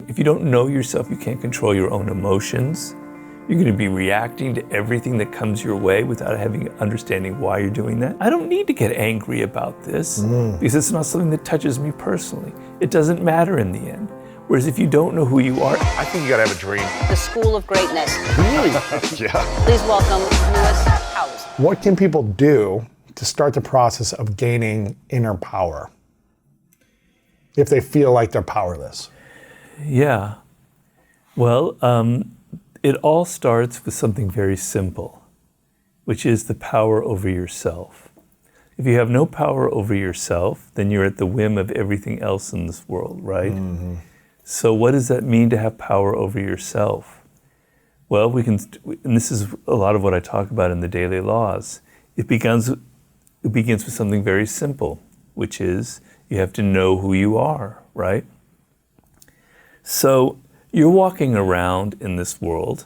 if you don't know yourself, you can't control your own emotions. You're going to be reacting to everything that comes your way without understanding why you're doing that. I don't need to get angry about this because it's not something that touches me personally. It doesn't matter in the end. Whereas if you don't know who you are, I think you gotta have a dream. The School of Greatness. Really? Yeah. Please welcome Lewis Howes. What can people do to start the process of gaining inner power if they feel like they're powerless? Yeah. Well, it all starts with something very simple, which is the power over yourself. If you have no power over yourself, then you're at the whim of everything else in this world, right? Mm-hmm. So what does that mean to have power over yourself? Well, and this is a lot of what I talk about in the daily laws. It begins with something very simple, which is you have to know who you are, right? So you're walking around in this world.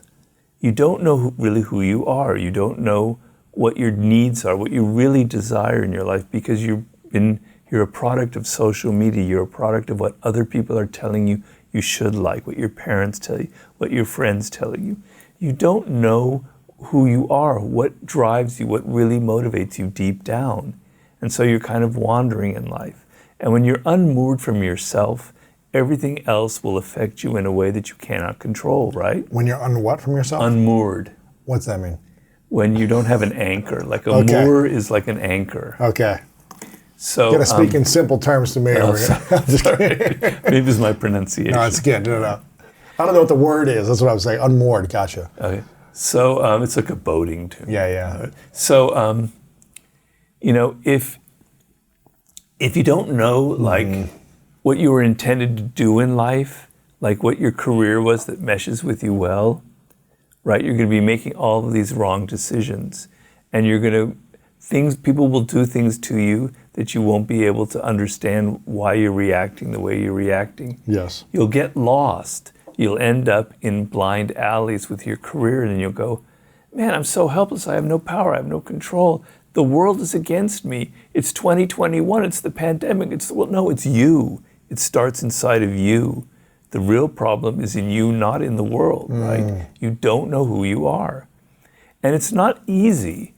You don't know really who you are. You don't know what your needs are, what you really desire in your life, because you're a product of social media. You're a product of what other people are telling you you should like, what your parents tell you, what your friends tell you. You don't know who you are, what drives you, what really motivates you deep down. And so you're kind of wandering in life. And when you're unmoored from yourself, everything else will affect you in a way that you cannot control, right? When you're what from yourself? Unmoored. What's that mean? When you don't have an anchor. Like a moor is like an anchor. Okay. So you gotta speak in simple terms to me over here. Maybe it's my pronunciation. No, it's good. No. I don't know what the word is. That's what I was saying. Unmoored. Gotcha. Okay. So it's like a boating term. Yeah. So if you don't know like what you were intended to do in life, like what your career was that meshes with you well, right? You're going to be making all of these wrong decisions, and people will do things to you that you won't be able to understand why you're reacting the way you're reacting. Yes. You'll get lost. You'll end up in blind alleys with your career, and you'll go, man, I'm so helpless. I have no power. I have no control. The world is against me. It's 2021. It's the pandemic. No, it's you. It starts inside of you. The real problem is in you, not in the world, right? You don't know who you are. And it's not easy.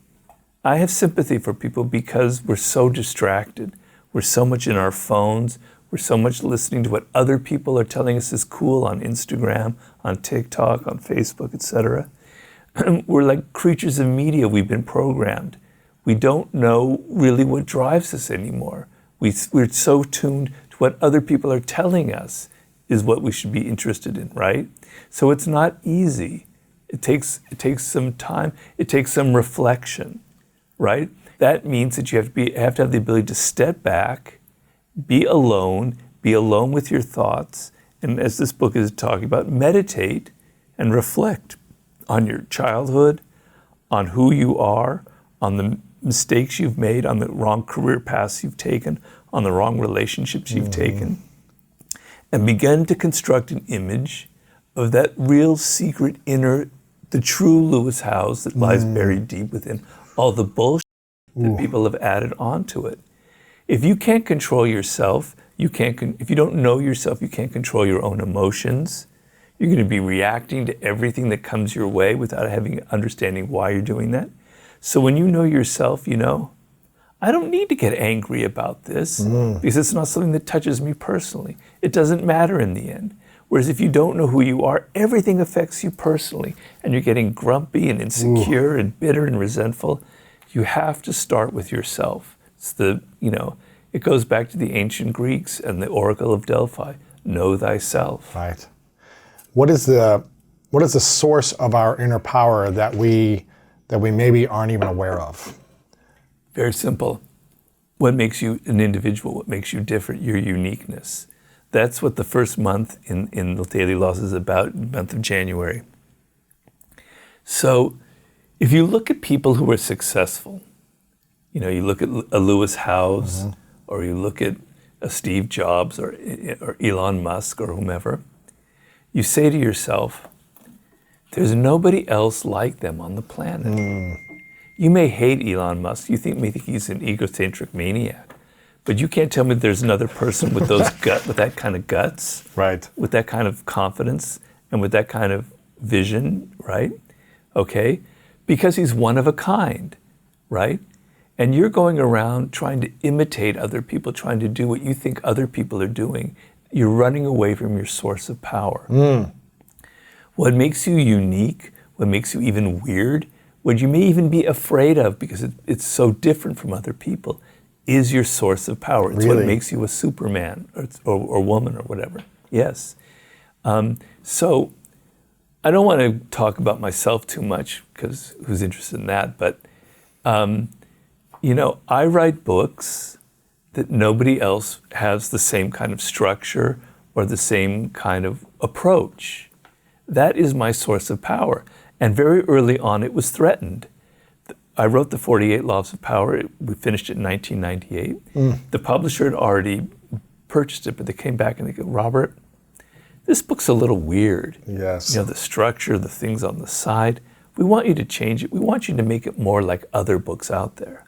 I have sympathy for people because we're so distracted. We're so much in our phones. We're so much listening to what other people are telling us is cool on Instagram, on TikTok, on Facebook, etc. We're like creatures of media. We've been programmed. We don't know really what drives us anymore. We're so tuned to what other people are telling us is what we should be interested in, right? So it's not easy. It takes some time. It takes some reflection, right? That means that you have to have the ability to step back, be alone with your thoughts, and as this book is talking about, meditate and reflect on your childhood, on who you are, on the mistakes you've made, on the wrong career paths you've taken, on the wrong relationships you've taken, and begin to construct an image of that real secret inner, the true Lewis Howes that lies buried deep within all the bullshit that people have added onto it. If you can't control yourself, if you don't know yourself, you can't control your own emotions. You're going to be reacting to everything that comes your way without understanding why you're doing that. So when you know yourself, I don't need to get angry about this because it's not something that touches me personally. It doesn't matter in the end. Whereas if you don't know who you are, everything affects you personally, and you're getting grumpy and insecure and bitter and resentful. You have to start with yourself. It goes back to the ancient Greeks and the Oracle of Delphi. Know thyself. Right. What is the source of our inner power that we maybe aren't even aware of? Very simple. What makes you an individual? What makes you different? Your uniqueness. That's what the first month in the Daily Laws is about, the month of January. So if you look at people who are successful, you look at a Lewis Howes, or you look at a Steve Jobs or Elon Musk or whomever, you say to yourself, there's nobody else like them on the planet. You may hate Elon Musk. You may think he's an egocentric maniac. But you can't tell me there's another person with those with that kind of guts, Right. with that kind of confidence, and with that kind of vision, right? Okay? Because he's one of a kind, right? And you're going around trying to imitate other people, trying to do what you think other people are doing. You're running away from your source of power. What makes you unique, what makes you even weird, what you may even be afraid of because it's so different from other people, is your source of power. It's what Really? makes you a Superman or woman or whatever. Yes. So I don't want to talk about myself too much because who's interested in that? But, I write books that nobody else has the same kind of structure or the same kind of approach. That is my source of power. And very early on, it was threatened. I wrote the 48 Laws of Power. We finished it in 1998. The publisher had already purchased it, but they came back and they go, Robert, this book's a little weird. Yes. The structure, the things on the side. We want you to change it. We want you to make it more like other books out there.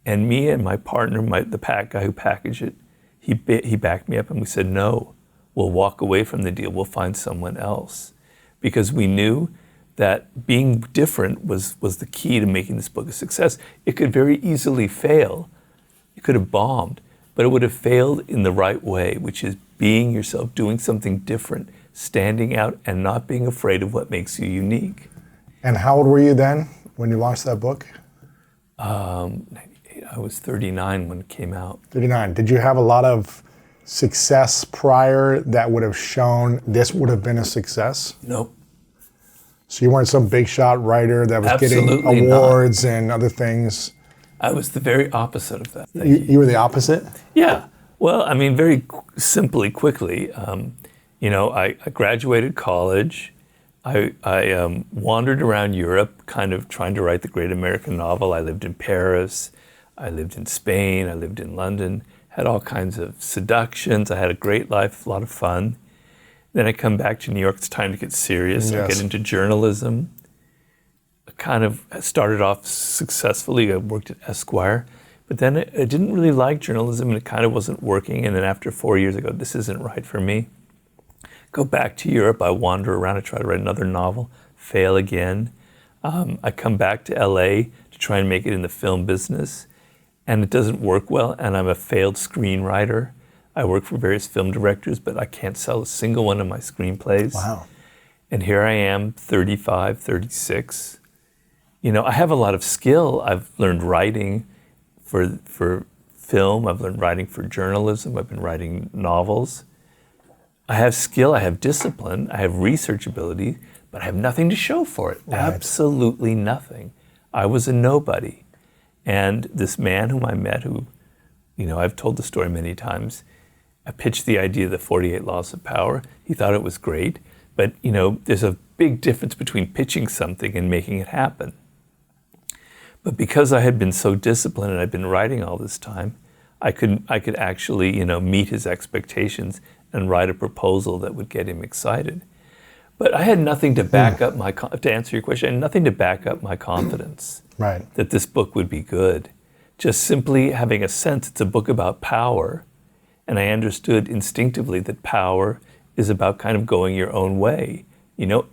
And me and my partner, the guy who packaged it, he backed me up and we said, no, we'll walk away from the deal. We'll find someone else. Because we knew that being different was the key to making this book a success. It could very easily fail. It could have bombed, but it would have failed in the right way, which is being yourself, doing something different, standing out and not being afraid of what makes you unique. And how old were you then when you launched that book? 98, I was 39 when it came out. 39. Did you have a lot of success prior that would have shown this would have been a success? Nope. So you weren't some big shot writer that was Absolutely getting not. awards and other things? I was the very opposite of that. You were the opposite? Yeah. Well, I mean, very simply, quickly, I graduated college. I wandered around Europe kind of trying to write the great American novel. I lived in Paris. I lived in Spain. I lived in London. Had all kinds of seductions. I had a great life, a lot of fun. Then I come back to New York. It's time to get serious. Yes. I get into journalism. I kind of started off successfully. I worked at Esquire. But then I didn't really like journalism and it kind of wasn't working. And then after 4 years, I go, this isn't right for me. Go back to Europe. I wander around. I try to write another novel. Fail again. I come back to LA to try and make it in the film business. And it doesn't work well. And I'm a failed screenwriter. I work for various film directors, but I can't sell a single one of my screenplays. Wow. And here I am, 35, 36. I have a lot of skill. I've learned writing for film. I've learned writing for journalism. I've been writing novels. I have skill. I have discipline. I have research ability, but I have nothing to show for it. Right. Absolutely nothing. I was a nobody. And this man whom I met, who, I've told the story many times, I pitched the idea of the 48 Laws of Power. He thought it was great, but there's a big difference between pitching something and making it happen. But because I had been so disciplined and I'd been writing all this time, I could actually meet his expectations and write a proposal that would get him excited. But I had nothing to back up to answer your question, I had nothing to back up my confidence Right. that this book would be good. Just simply having a sense it's a book about power. And I understood instinctively that power is about kind of going your own way.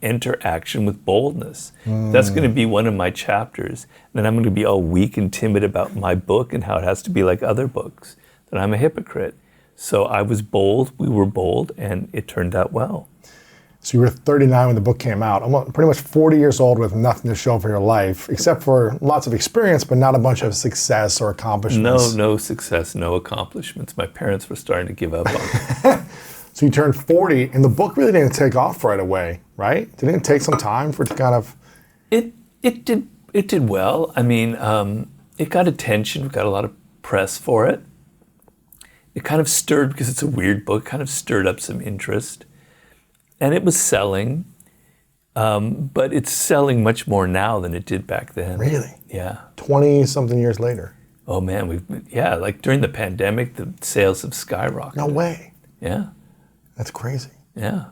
Enter action with boldness. That's going to be one of my chapters. Then I'm going to be all weak and timid about my book and how it has to be like other books, that I'm a hypocrite. So I was bold, we were bold, and it turned out well. So you were 39 when the book came out. I'm pretty much 40 years old with nothing to show for your life, except for lots of experience, but not a bunch of success or accomplishments. No success, no accomplishments. My parents were starting to give up on me. So you turned 40, and the book really didn't take off right away, right? Didn't it take some time for it to kind of... It did well. I mean, it got attention. We got a lot of press for it. It kind of stirred, because it's a weird book, kind of stirred up some interest. And it was selling, but it's selling much more now than it did back then. Really? Yeah. 20-something years later. Oh man, like during the pandemic, the sales have skyrocketed. No way. Yeah, That's crazy. yeah.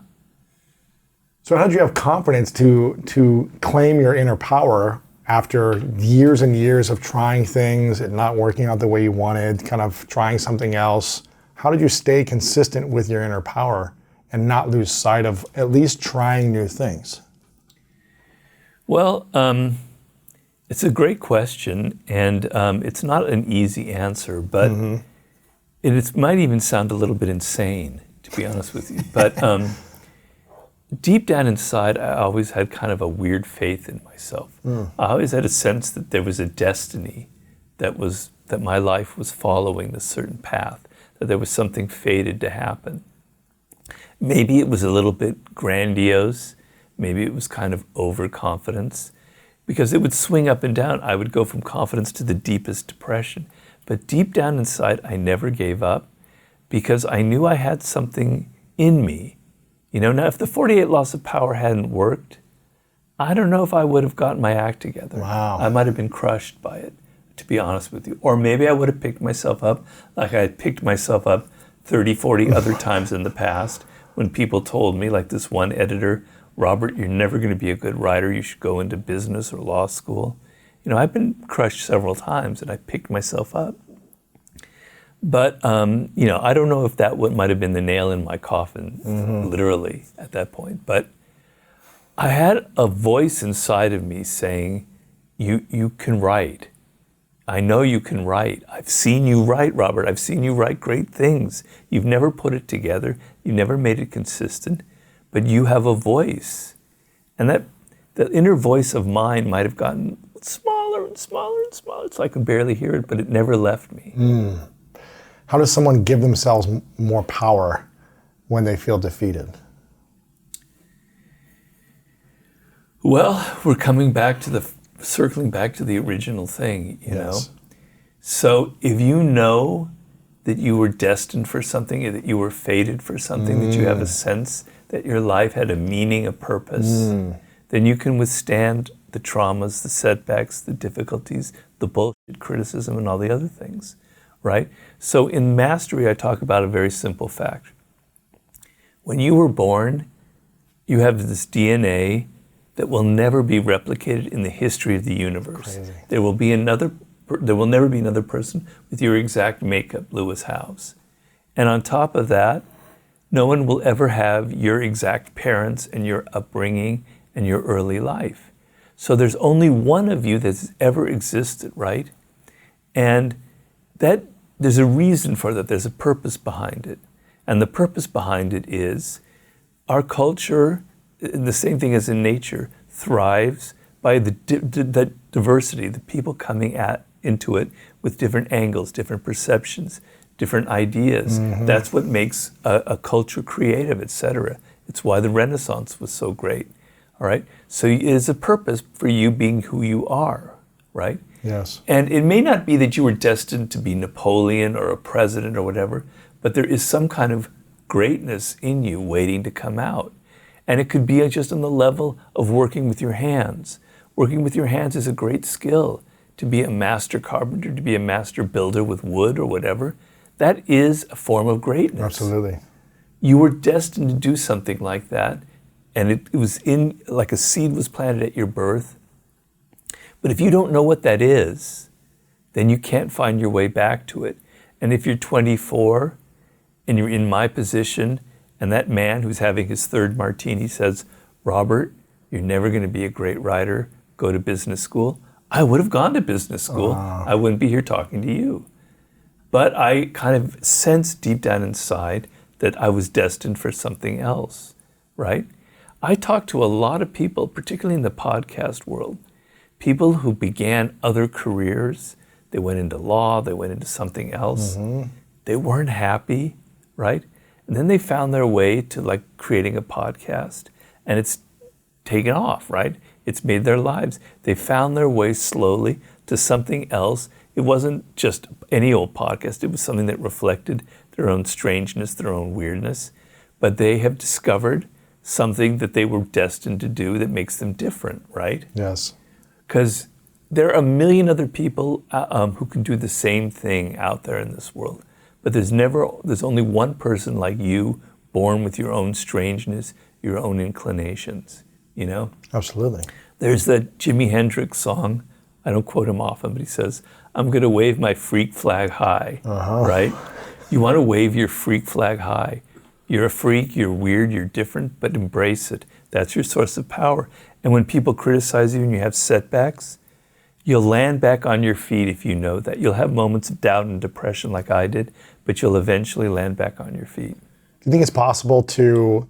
So how did you have confidence to claim your inner power after years and years of trying things and not working out the way you wanted, kind of trying something else, how did you stay consistent with your inner power and not lose sight of at least trying new things? Well, it's a great question, and it's not an easy answer, but it might even sound a little bit insane, to be honest with you. But deep down inside, I always had kind of a weird faith in myself. I always had a sense that there was a destiny that my life was following a certain path, that there was something fated to happen. Maybe it was a little bit grandiose. Maybe it was kind of overconfidence, because it would swing up and down. I would go from confidence to the deepest depression. But deep down inside, I never gave up, because I knew I had something in me. You know, now if the 48 Laws of Power hadn't worked, I don't know if I would have gotten my act together. Wow. I might have been crushed by it, to be honest with you. Or maybe I would have picked myself up like I had picked myself up 30, 40 other times in the past, when people told me, like this one editor, Robert, you're never going to be a good writer. You should go into business or law school. You know, I've been crushed several times, and I picked myself up. But, you know, I don't know if that might have been the nail in my coffin, literally, at that point. But I had a voice inside of me saying, you can write. I know you can write. I've seen you write, Robert. I've seen you write great things. You've never put it together. You never made it consistent. But you have a voice. And that the inner voice of mine might have gotten smaller and smaller and smaller. It's like I can barely hear it, but it never left me. How does someone give themselves more power when they feel defeated? Well, we're circling back to the original thing, you know? So if you know that you were destined for something, that you were fated for something, that you have a sense that your life had a meaning, a purpose, then you can withstand the traumas, the setbacks, the difficulties, the bullshit, criticism, and all the other things, right? So in Mastery, I talk about a very simple fact. When you were born, you have this DNA that will never be replicated in the history of the universe. Crazy. There will never be another person with your exact makeup, Lewis Howes. And on top of that, no one will ever have your exact parents and your upbringing and your early life. So there's only one of you that's ever existed, right? And that there's a reason for that. There's a purpose behind it. And the purpose behind it is our culture, the same thing as in nature, thrives by the diversity, the people coming into it with different angles, different perceptions, different ideas. That's what makes a culture creative, etc. It's why the Renaissance was so great, all right? So it is a purpose for you being who you are, right? Yes. And it may not be that you were destined to be Napoleon or a president or whatever, but there is some kind of greatness in you waiting to come out. And it could be just on the level of working with your hands. Working with your hands is a great skill. To be a master carpenter, to be a master builder with wood or whatever, that is a form of greatness. Absolutely. You were destined to do something like that, and it was like a seed was planted at your birth. But if you don't know what that is, then you can't find your way back to it. And if you're 24 and you're in my position, and that man who's having his third martini says, Robert, you're never going to be a great writer, go to business school, I would have gone to business school. I wouldn't be here talking to you. But I kind of sensed deep down inside that I was destined for something else, right? I talk to a lot of people, particularly in the podcast world, people who began other careers. They went into law, they went into something else. They weren't happy, right? And then they found their way to like creating a podcast, and it's taken off, right? It's made their lives. They found their way slowly to something else. It wasn't just any old podcast. It was something that reflected their own strangeness, their own weirdness. But they have discovered something that they were destined to do that makes them different, right? Yes. Because there are a million other people who can do the same thing out there in this world. But there's only one person like you, born with your own strangeness, your own inclinations, you know? Absolutely. There's that Jimi Hendrix song, I don't quote him often, but he says, I'm gonna wave my freak flag high, right? You wanna wave your freak flag high. You're a freak, you're weird, you're different, but embrace it. That's your source of power. And when people criticize you and you have setbacks, you'll land back on your feet if you know that. You'll have moments of doubt and depression like I did, but you'll eventually land back on your feet. Do you think it's possible to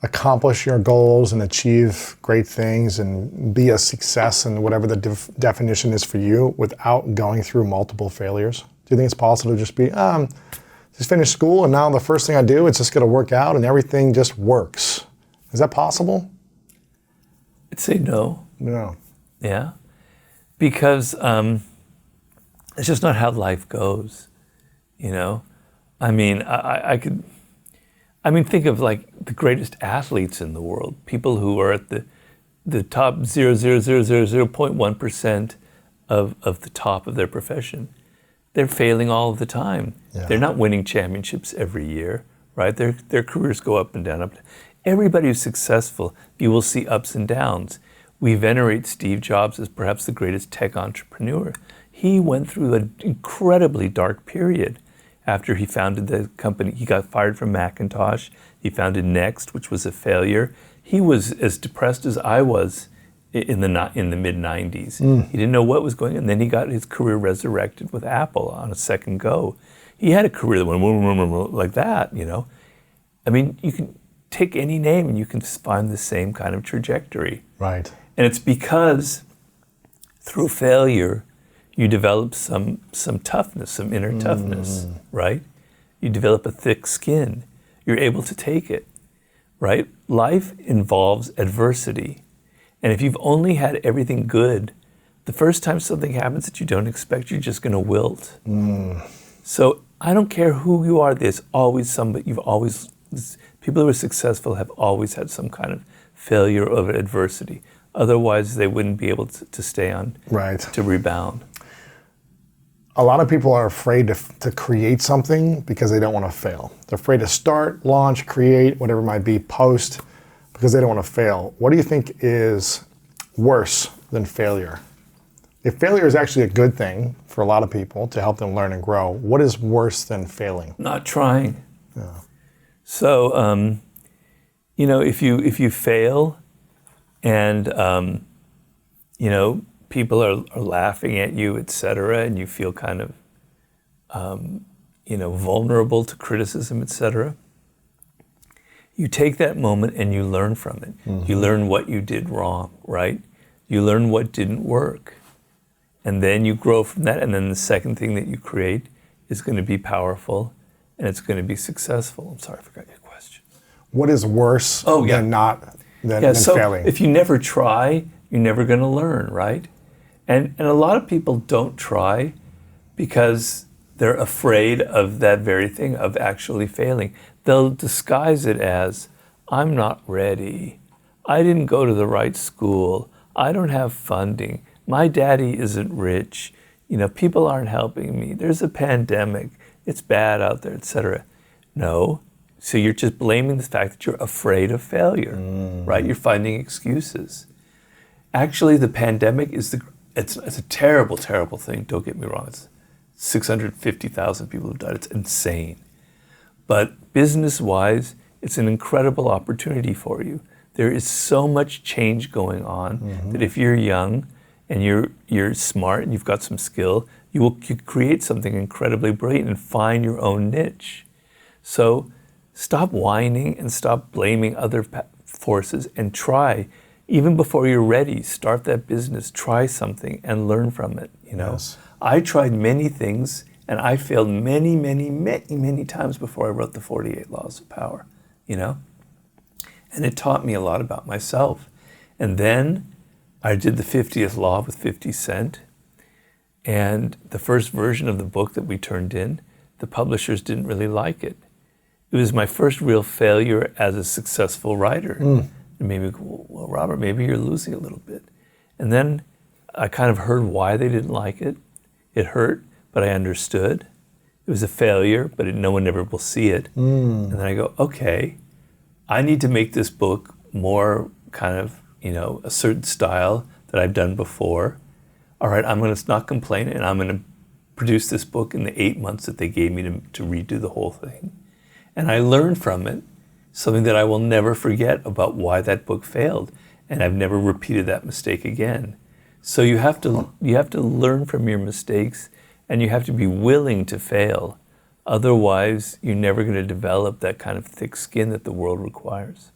accomplish your goals and achieve great things and be a success in whatever the definition is for you without going through multiple failures? Do you think it's possible to just be, just finish school and now the first thing I do, it's just going to work out and everything just works? Is that possible? I'd say no. No. Yeah. Because it's just not how life goes, you know? I mean, think of like the greatest athletes in the world, people who are at the top 0.1% of the top of their profession. They're failing all the time. Yeah. They're not winning championships every year, right? Their careers go up and down, up. Everybody who's successful, you will see ups and downs. We venerate Steve Jobs as perhaps the greatest tech entrepreneur. He went through an incredibly dark period. After he founded the company, he got fired from Macintosh. He founded Next, which was a failure. He was as depressed as I was in the mid-90s. He didn't know what was going on. Then he got his career resurrected with Apple on a second go. He had a career that went like that, you know. I mean, you can take any name and you can find the same kind of trajectory. Right. And it's because through failure, you develop some toughness, some inner toughness, right? You develop a thick skin. You're able to take it, right? Life involves adversity. And if you've only had everything good, the first time something happens that you don't expect, you're just gonna wilt. So I don't care who you are, there's always somebody, people who are successful have always had some kind of failure or adversity. Otherwise, they wouldn't be able to stay on, Right. to rebound. A lot of people are afraid to create something because they don't want to fail. They're afraid to start, launch, create, whatever it might be, post, because they don't want to fail. What do you think is worse than failure? If failure is actually a good thing for a lot of people to help them learn and grow, what is worse than failing? Not trying. Yeah. So, you know, if you fail and, you know, people are laughing at you, et cetera, and you feel kind of, you know, vulnerable to criticism, et cetera, you take that moment and you learn from it. You learn what you did wrong, right? You learn what didn't work. And then you grow from that, and then the second thing that you create is going to be powerful, and it's going to be successful. I'm sorry, I forgot your question. What is worse than failing? If you never try, you're never going to learn, right? And a lot of people don't try because they're afraid of that very thing, of actually failing. They'll disguise it as, I'm not ready. I didn't go to the right school. I don't have funding. My daddy isn't rich. You know, people aren't helping me. There's a pandemic. It's bad out there, et cetera. No. So you're just blaming the fact that you're afraid of failure, right? You're finding excuses. Actually, the pandemic is it's a terrible, terrible thing. Don't get me wrong. It's 650,000 people have died. It's insane. But business-wise, it's an incredible opportunity for you. There is so much change going on that if you're young and you're smart and you've got some skill, you create something incredibly brilliant and find your own niche. So stop whining and stop blaming other forces and try. Even before you're ready, start that business, try something and learn from it, you know. Yes. I tried many things and I failed many, many, many, many times before I wrote the 48 Laws of Power, you know. And it taught me a lot about myself. And then I did the 50th Law with 50 Cent. And the first version of the book that we turned in, the publishers didn't really like it. It was my first real failure as a successful writer. It made me go, well, Robert, maybe you're losing a little bit. And then I kind of heard why they didn't like it. It hurt, but I understood. It was a failure, but no one ever will see it. And then I go, okay, I need to make this book more kind of a certain style that I've done before. All right, I'm going to not complain, and I'm going to produce this book in the 8 months that they gave me to redo the whole thing. And I learned from it something that I will never forget about why that book failed, and I've never repeated that mistake again. So you have to learn from your mistakes, and you have to be willing to fail. Otherwise, you're never going to develop that kind of thick skin that the world requires.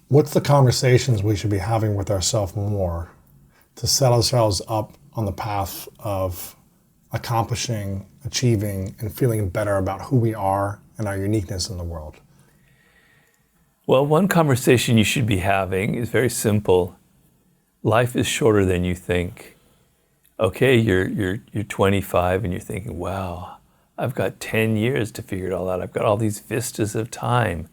What's the conversations we should be having with ourselves more to set ourselves up on the path of accomplishing, achieving, and feeling better about who we are and our uniqueness in the world? Well, one conversation you should be having is very simple. Life is shorter than you think. Okay, you're 25 and you're thinking, wow, I've got 10 years to figure it all out. I've got all these vistas of time.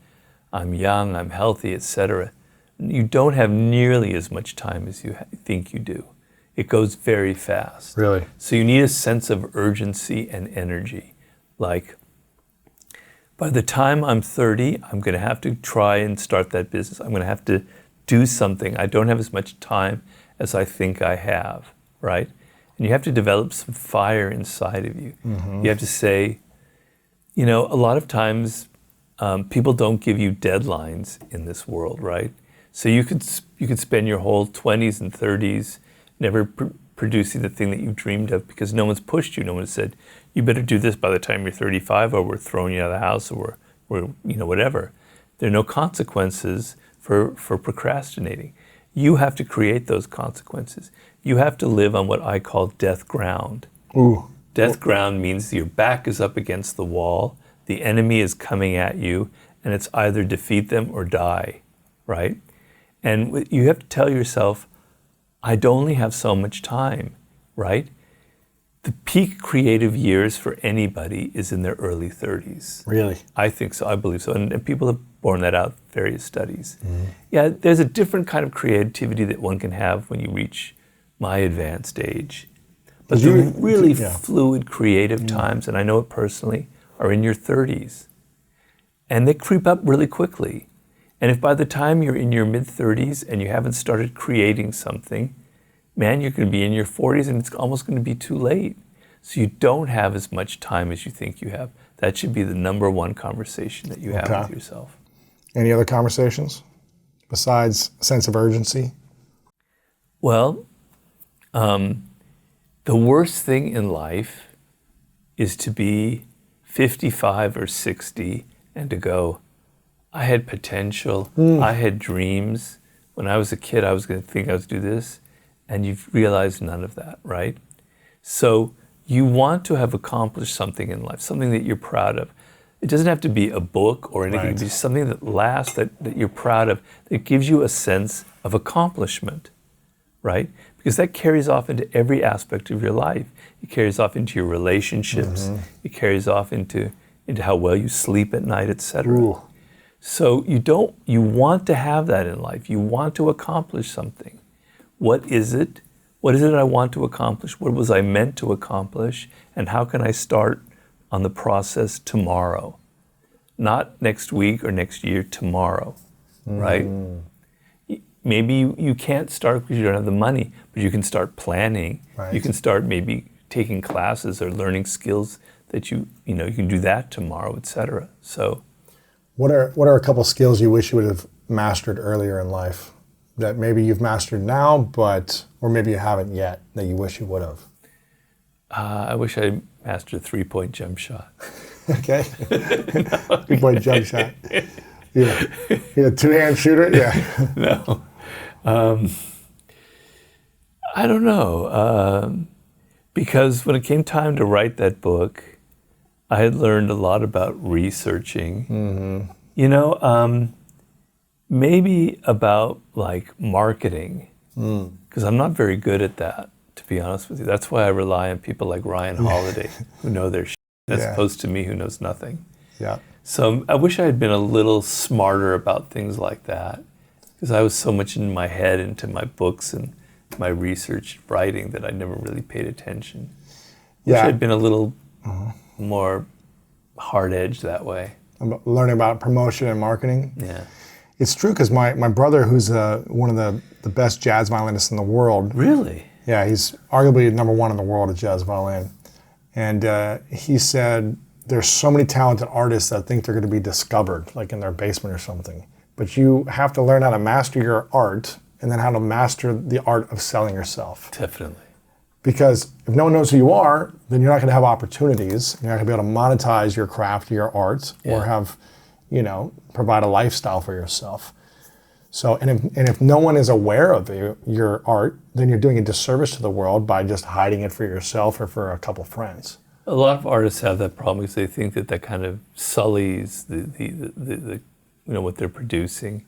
I'm young, I'm healthy, etc. You don't have nearly as much time as you think you do. It goes very fast. Really? So you need a sense of urgency and energy. Like, by the time I'm 30, I'm going to have to try and start that business. I'm going to have to do something. I don't have as much time as I think I have, right? And you have to develop some fire inside of you. You have to say, a lot of times people don't give you deadlines in this world, right? So you could spend your whole 20s and 30s never producing the thing that you dreamed of because no one's pushed you. No one said, you better do this by the time you're 35 or we're throwing you out of the house or we're whatever. There are no consequences for procrastinating. You have to create those consequences. You have to live on what I call death ground. Ooh. Death ground means your back is up against the wall, the enemy is coming at you, and it's either defeat them or die, right? And you have to tell yourself, I only have so much time, right? The peak creative years for anybody is in their early 30s. Really? I think so, I believe so. And people have borne that out in various studies. Yeah, there's a different kind of creativity that one can have when you reach my advanced age. But the really fluid creative times, and I know it personally, are in your 30s. And they creep up really quickly. And if by the time you're in your mid-30s and you haven't started creating something, man, you're going to be in your 40s and it's almost going to be too late. So you don't have as much time as you think you have. That should be the number one conversation that you have with yourself. Any other conversations besides sense of urgency? Well, the worst thing in life is to be 55 or 60 and to go, I had potential, I had dreams. When I was a kid, I was going to think I was do this, and you've realized none of that, right? So you want to have accomplished something in life, something that you're proud of. It doesn't have to be a book or anything, it can be something that lasts, that you're proud of, that gives you a sense of accomplishment, right? Because that carries off into every aspect of your life. It carries off into your relationships, it carries off into how well you sleep at night, etc. So you want to have that in life. You want to accomplish something. What is it? What is it I want to accomplish? What was I meant to accomplish? And how can I start on the process tomorrow? Not next week or next year, tomorrow, right? Maybe you can't start because you don't have the money, but you can start planning. You can start maybe taking classes or learning skills that you can do that tomorrow, etc. So, what are a couple skills you wish you would have mastered earlier in life that maybe you've mastered now, or maybe you haven't yet, that you wish you would have? I wish I mastered a 3-point jump shot. Okay. 3-point jump shot. Yeah. Yeah, two-hand shooter? Yeah. No. I don't know. Because when it came time to write that book, I had learned a lot about researching. Maybe about like marketing, because I'm not very good at that, to be honest with you. That's why I rely on people like Ryan Holiday, who know their shit, as opposed to me, who knows nothing. Yeah. So I wish I had been a little smarter about things like that, because I was so much in my head into my books and my research writing that I never really paid attention. Wish I'd been a little more hard-edged that way. Learning about promotion and marketing. Yeah. It's true because my brother, who's one of the best jazz violinists in the world. Really? Yeah, he's arguably number one in the world at jazz violin. And he said there's so many talented artists that think they're going to be discovered, like in their basement or something. But you have to learn how to master your art and then how to master the art of selling yourself. Definitely. Because if no one knows who you are, then you're not going to have opportunities. You're not going to be able to monetize your craft or your art or have, provide a lifestyle for yourself. So, and if no one is aware of your art, then you're doing a disservice to the world by just hiding it for yourself or for a couple friends. A lot of artists have that problem because they think that kind of sullies the what they're producing,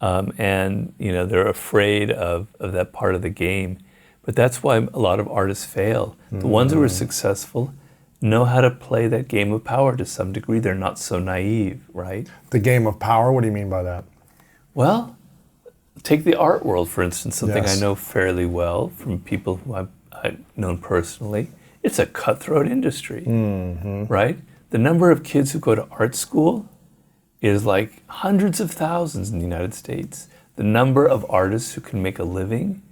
and they're afraid of that part of the game. But that's why a lot of artists fail. The ones who are successful know how to play that game of power to some degree. They're not so naive, right? The game of power. What do you mean by that? Well, take the art world, for instance, something Yes. I know fairly well from people who I've known personally. It's a cutthroat industry, right? The number of kids who go to art school is like hundreds of thousands in the United States. The number of artists who can make a living,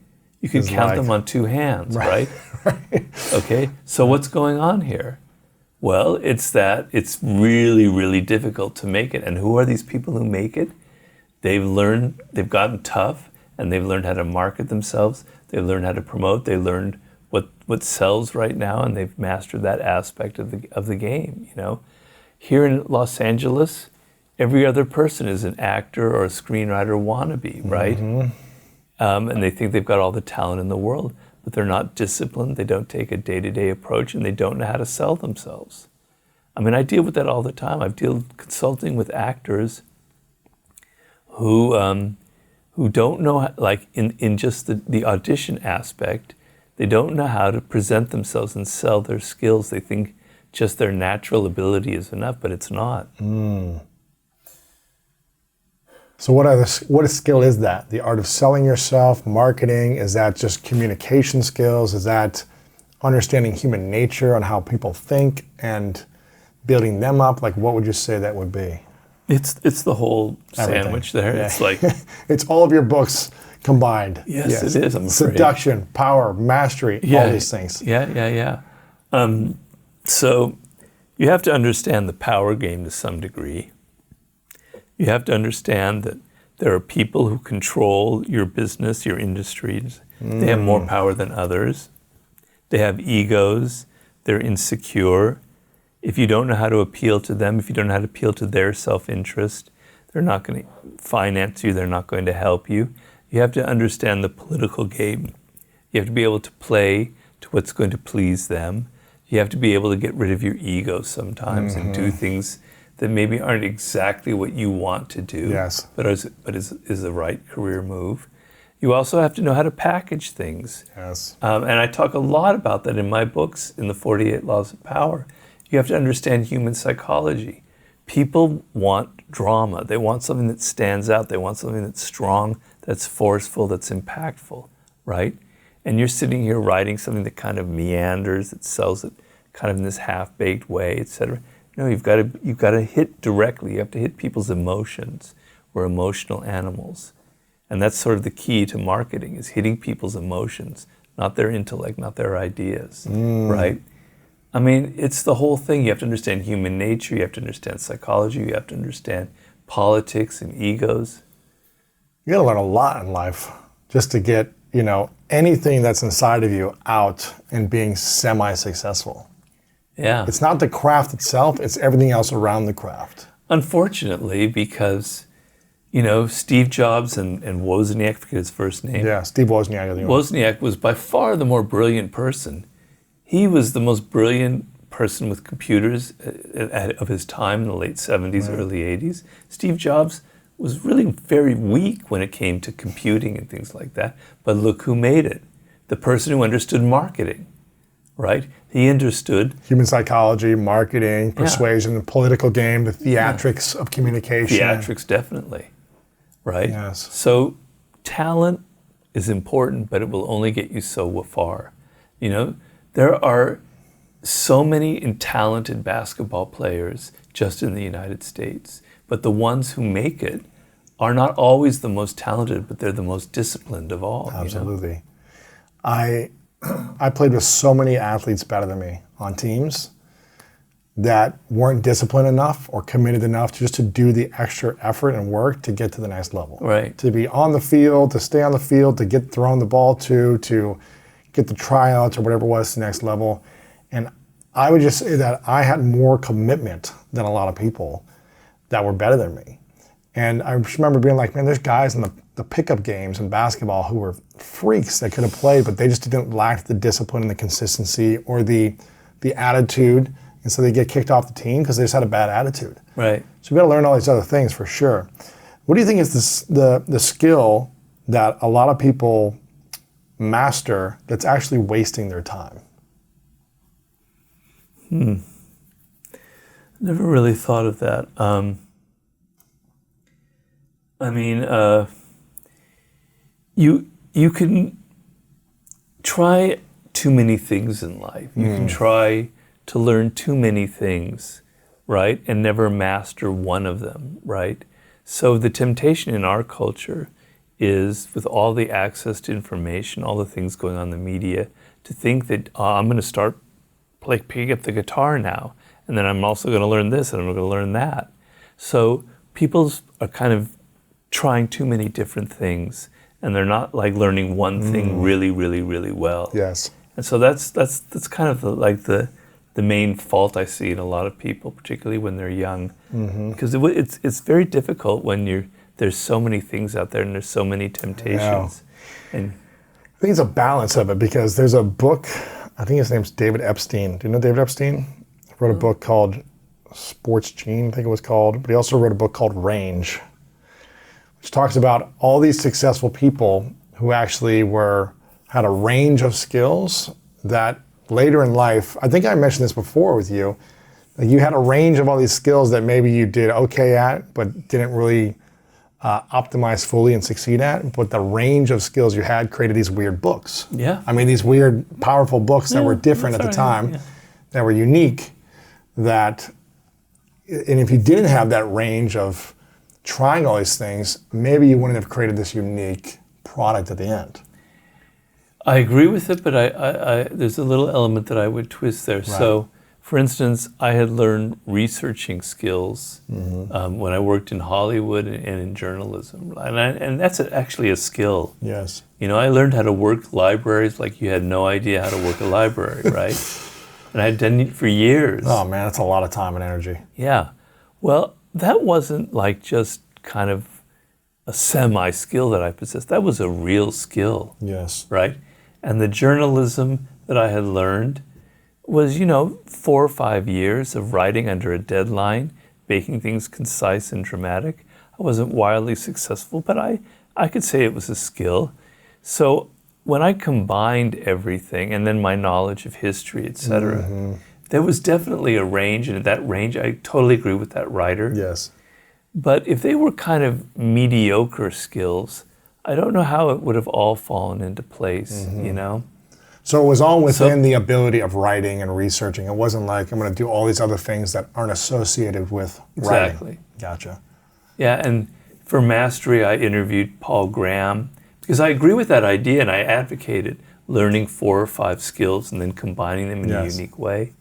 you can count them on two hands, right? Okay, so what's going on here? Well, it's that it's really, really difficult to make it. And who are these people who make it? They've gotten tough, and they've learned how to market themselves. They've learned how to promote. They learned what sells right now, and they've mastered that aspect of the game. Here in Los Angeles, every other person is an actor or a screenwriter wannabe, right? And they think they've got all the talent in the world, but they're not disciplined. They don't take a day-to-day approach, and they don't know how to sell themselves. I mean, I deal with that all the time. I've dealt consulting with actors who don't know, like in just the audition aspect, they don't know how to present themselves and sell their skills. They think just their natural ability is enough, but it's not. So what skill is that? The art of selling yourself, marketing? Is that just communication skills? Is that understanding human nature and how people think and building them up? Like, what would you say that would be? It's the whole Everything. sandwich there. Yeah. It's like, it's all of your books combined. yes, it is, I'm afraid. Seduction, power, mastery, all these things. Yeah. So you have to understand the power game to some degree. You have to understand that there are people who control your business, your industries. They have more power than others. They have egos. They're insecure. If you don't know how to appeal to them, if you don't know how to appeal to their self-interest, they're not going to finance you. They're not going to help you. You have to understand the political game. You have to be able to play to what's going to please them. You have to be able to get rid of your ego sometimes and do things that maybe aren't exactly what you want to do, but is the right career move. You also have to know how to package things. Yes. And I talk a lot about that in my books, in the 48 Laws of Power. You have to understand human psychology. People want drama. They want something that stands out. They want something that's strong, that's forceful, that's impactful, right? And you're sitting here writing something that kind of meanders, that sells it kind of in this half-baked way, et cetera. No, you've got to hit directly. You have to hit people's emotions. We're emotional animals. And that's sort of the key to marketing, is hitting people's emotions, not their intellect, not their ideas, right? I mean, it's the whole thing. You have to understand human nature. You have to understand psychology. You have to understand politics and egos. You got to learn a lot in life just to get, anything that's inside of you out and being semi-successful. Yeah. It's not the craft itself, it's everything else around the craft. Unfortunately, because, Steve Jobs and Wozniak, forget his first name. Yeah, Steve Wozniak. Wozniak was by far the more brilliant person. He was the most brilliant person with computers of his time in the late 70s, early 80s. Steve Jobs was really very weak when it came to computing and things like that. But look who made it. The person who understood marketing, right? He understood human psychology, marketing, persuasion, the political game, the theatrics of communication. Theatrics, definitely, right? Yes. So talent is important, but it will only get you so far. There are so many talented basketball players just in the United States, but the ones who make it are not always the most talented, but they're the most disciplined of all. Absolutely. I played with so many athletes better than me on teams that weren't disciplined enough or committed enough just to do the extra effort and work to get to the next level. Right. To be on the field, to stay on the field, to get thrown the ball to get the tryouts or whatever it was to the next level. And I would just say that I had more commitment than a lot of people that were better than me. And I just remember being like, man, there's guys in the pickup games in basketball who were freaks that could have played, but they just didn't lack the discipline and the consistency or the attitude. And so they get kicked off the team because they just had a bad attitude. Right. So we've got to learn all these other things for sure. What do you think is the skill that a lot of people master that's actually wasting their time? Never really thought of that. You can try too many things in life. You can try to learn too many things, right? And never master one of them, right? So the temptation in our culture is, with all the access to information, all the things going on in the media, to think that I'm going to start picking up the guitar now, and then I'm also going to learn this, and I'm going to learn that. So people are kind of trying too many different things, and they're not like learning one thing really, really, really well. Yes. And so that's kind of the main fault I see in a lot of people, particularly when they're young, because it's very difficult when there's so many things out there and there's so many temptations. And I think it's a balance of it, because there's a book, I think his name's David Epstein. Do you know David Epstein? He wrote a book called Sports Gene, I think it was called, but he also wrote a book called Range, which talks about all these successful people who actually had a range of skills that later in life, I think I mentioned this before with you, like you had a range of all these skills that maybe you did okay at, but didn't really optimize fully and succeed at, but the range of skills you had created these weird books. Yeah. I mean, these weird, powerful books that were different at the time, that were unique, and if you didn't have that range of trying all these things, maybe you wouldn't have created this unique product at the end. I agree with it, but I there's a little element that I would twist there. Right. So, for instance, I had learned researching skills when I worked in Hollywood and in journalism, and that's actually a skill. Yes. You know, I learned how to work libraries like you had no idea how to work a library, right? And I had done it for years. Oh man, that's a lot of time and energy. Yeah. Well, that wasn't like just kind of a semi-skill that I possessed. That was a real skill. Yes. Right? And the journalism that I had learned was, 4 or 5 years of writing under a deadline, making things concise and dramatic. I wasn't wildly successful, but I could say it was a skill. So when I combined everything, and then my knowledge of history, etc., there was definitely a range, and at that range, I totally agree with that writer. Yes. But if they were kind of mediocre skills, I don't know how it would have all fallen into place, So it was all within the ability of writing and researching. It wasn't like, I'm going to do all these other things that aren't associated with writing. Exactly. Gotcha. Yeah, and for mastery, I interviewed Paul Graham, because I agree with that idea, and I advocated learning 4 or 5 skills and then combining them in a unique way.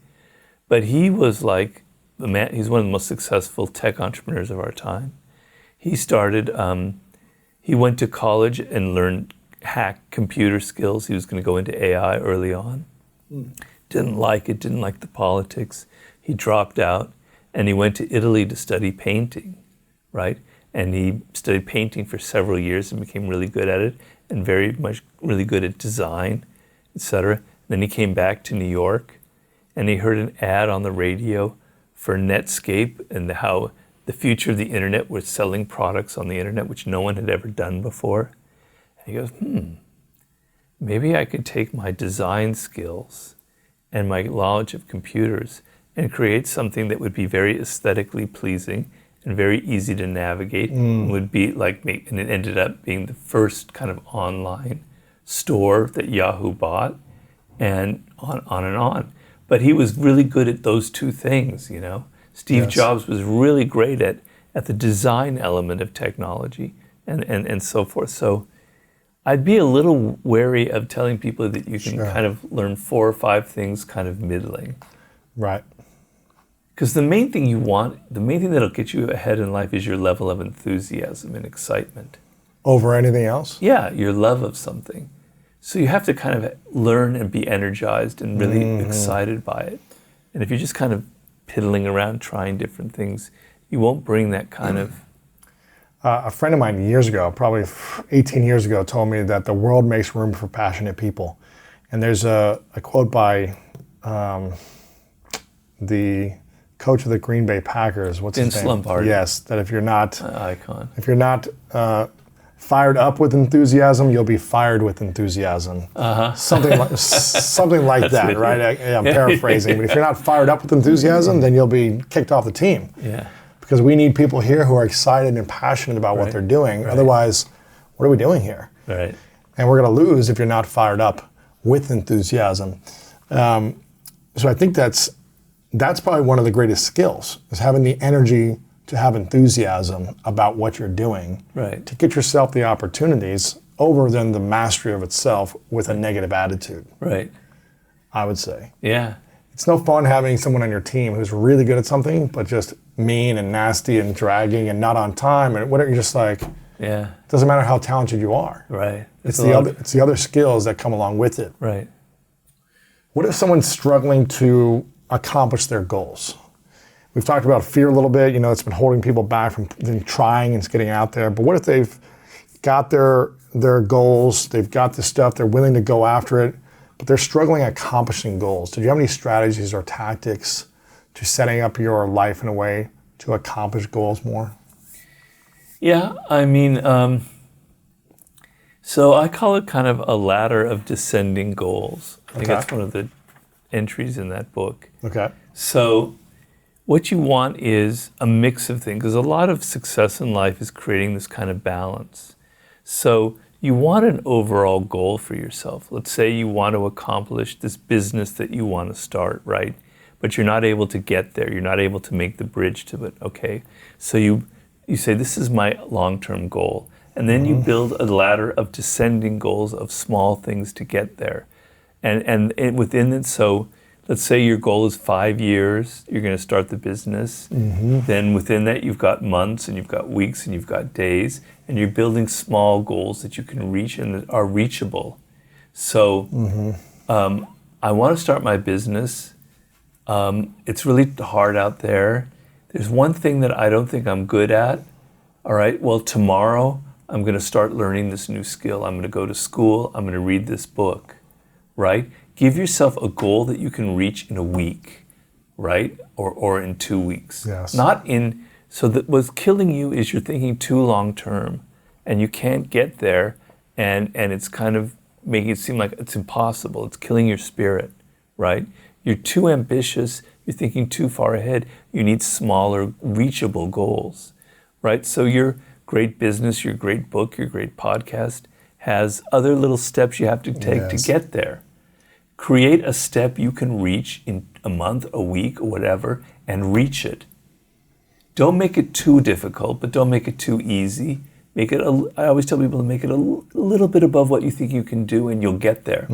But he was like, he's one of the most successful tech entrepreneurs of our time. He started... He went to college and learned hack computer skills. He was going to go into AI early on. Didn't like it, didn't like the politics. He dropped out and he went to Italy to study painting, right? And he studied painting for several years and became really good at it and really good at design, etc. Then he came back to New York and he heard an ad on the radio for Netscape and how the future of the internet was selling products on the internet, which no one had ever done before. And he goes, maybe I could take my design skills and my knowledge of computers and create something that would be very aesthetically pleasing and very easy to navigate, and would be and it ended up being the first kind of online store that Yahoo bought, and on and on. But he was really good at those two things, Steve Jobs was really great at at the design element of technology and so forth. So I'd be a little wary of telling people that you can kind of learn 4 or 5 things kind of middling. Right. Because the main thing you want, the main thing that'll get you ahead in life is your level of enthusiasm and excitement. Over anything else? Yeah, your love of something. So you have to kind of learn and be energized and really excited by it. And if you're just kind of piddling around trying different things, you won't bring that kind of... A friend of mine years ago, probably 18 years ago, told me that the world makes room for passionate people. And there's a quote by the coach of the Green Bay Packers. What's his name? Vince Lombardi. Yes, that if you're not icon. If you're not fired up with enthusiasm, you'll be fired with enthusiasm. Something like that, it. right? I'm paraphrasing, but if you're not fired up with enthusiasm, then you'll be kicked off the team. Yeah. Because we need people here who are excited and passionate about what they're doing. Right. Otherwise, what are we doing here? Right. And we're going to lose if you're not fired up with enthusiasm. So I think that's probably one of the greatest skills, is having the energy to have enthusiasm about what you're doing. Right. To get yourself the opportunities over than the mastery of itself with a negative attitude. Right. I would say. Yeah. It's no fun having someone on your team who's really good at something, but just mean and nasty and dragging and not on time and whatever. You're just like, Yeah. it doesn't matter how talented you are. Right. It's the other skills that come along with it. Right. What if someone's struggling to accomplish their goals? We've talked about fear a little bit. You know, it's been holding people back from trying and getting out there. But what if they've got their goals, they've got the stuff, they're willing to go after it, but they're struggling accomplishing goals? Did you have any strategies or tactics to setting up your life in a way to accomplish goals more? Yeah, I mean, so I call it kind of a ladder of descending goals. I think that's one of the entries in that book. Okay. So what you want is a mix of things, because a lot of success in life is creating this kind of balance. So you want an overall goal for yourself. Let's say you want to accomplish this business that you want to start, right? But you're not able to get there. You're not able to make the bridge to it, okay? So you say, this is my long-term goal. And then you build a ladder of descending goals of small things to get there. And within it, so let's say your goal is 5 years, you're going to start the business. Then within that, you've got months and you've got weeks and you've got days, and you're building small goals that you can reach and that are reachable. So I want to start my business. It's really hard out there. There's one thing that I don't think I'm good at. All right, well, tomorrow I'm going to start learning this new skill. I'm going to go to school. I'm going to read this book, right? Give yourself a goal that you can reach in a week, right? Or in 2 weeks. Yes. So that what's killing you is you're thinking too long term and you can't get there, and it's kind of making it seem like it's impossible. It's killing your spirit, right? You're too ambitious. You're thinking too far ahead. You need smaller, reachable goals, right? So your great business, your great book, your great podcast has other little steps you have to take to get there. Create a step you can reach in a month, a week, or whatever, and reach it. Don't make it too difficult, but don't make it too easy. I always tell people to make it a little bit above what you think you can do, and you'll get there.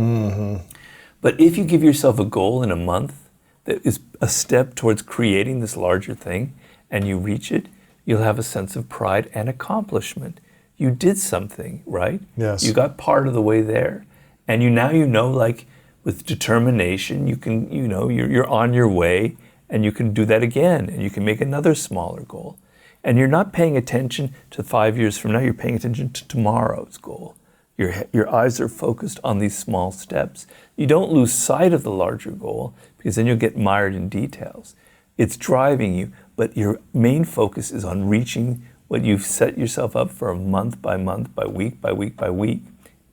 But if you give yourself a goal in a month that is a step towards creating this larger thing, and you reach it, you'll have a sense of pride and accomplishment. You did something, right? Yes. You got part of the way there. And you know, like with determination, you can, you're on your way, and you can do that again, and you can make another smaller goal. And you're not paying attention to 5 years from now, you're paying attention to tomorrow's goal. Your eyes are focused on these small steps. You don't lose sight of the larger goal, because then you'll get mired in details. It's driving you, but your main focus is on reaching what you've set yourself up for, month by month, by week, by week, by week.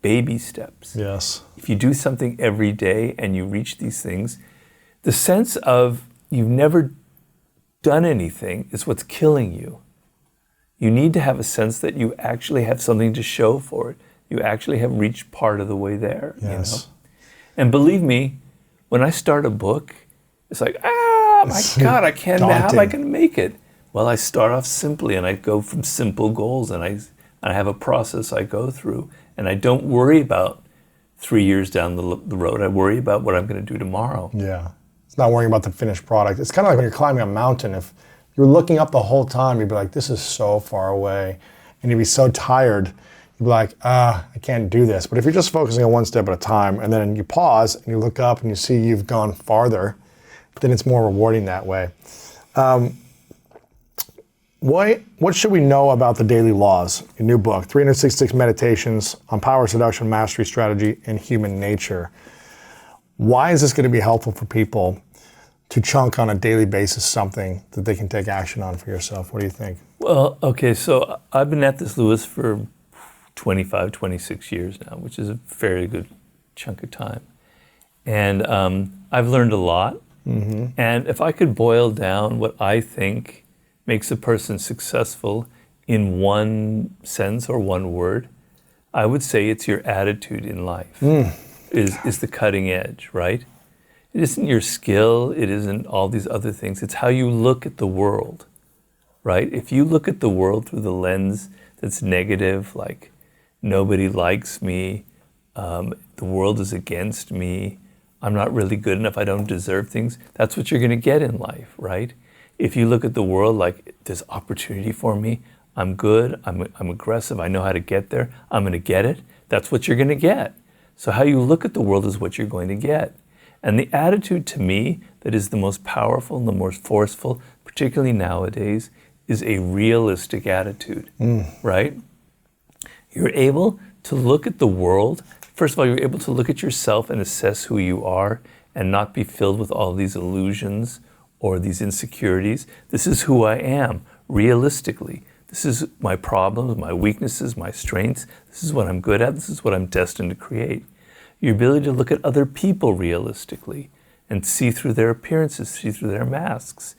Baby steps. Yes. If you do something every day and you reach these things, the sense of you've never done anything is what's killing you. You need to have a sense that you actually have something to show for it. You actually have reached part of the way there. Yes. You know? And believe me, when I start a book, it's like, my God, I can't, how am I going to make it? Well, I start off simply and I go from simple goals and I have a process I go through. And I don't worry about 3 years down the road. I worry about what I'm going to do tomorrow. Yeah. It's not worrying about the finished product. It's kind of like when you're climbing a mountain. If you're looking up the whole time, you'd be like, this is so far away. And you'd be so tired. You'd be like, I can't do this. But if you're just focusing on one step at a time, and then you pause and you look up and you see you've gone farther, then it's more rewarding that way. What should we know about the daily laws? Your new book, 366 Meditations on Power, Seduction, Mastery, Strategy, and Human Nature. Why is this going to be helpful for people to chunk on a daily basis something that they can take action on for yourself? What do you think? Well, okay, so I've been at this, Lewis, for 25, 26 years now, which is a fairly good chunk of time. And I've learned a lot. Mm-hmm. And if I could boil down what I think makes a person successful in one sense or one word, I would say it's your attitude in life is the cutting edge, right? It isn't your skill, it isn't all these other things, it's how you look at the world, right? If you look at the world through the lens that's negative, like nobody likes me, the world is against me, I'm not really good enough, I don't deserve things, that's what you're gonna get in life, right? If you look at the world like there's opportunity for me, I'm good, I'm aggressive, I know how to get there, I'm gonna get it, that's what you're gonna get. So how you look at the world is what you're going to get. And the attitude to me that is the most powerful and the most forceful, particularly nowadays, is a realistic attitude, right? You're able to look at the world, first of all, you're able to look at yourself and assess who you are and not be filled with all these illusions or these insecurities. This is who I am, realistically. This is my problems, my weaknesses, my strengths. This is what I'm good at. This is what I'm destined to create. Your ability to look at other people realistically and see through their appearances, see through their masks.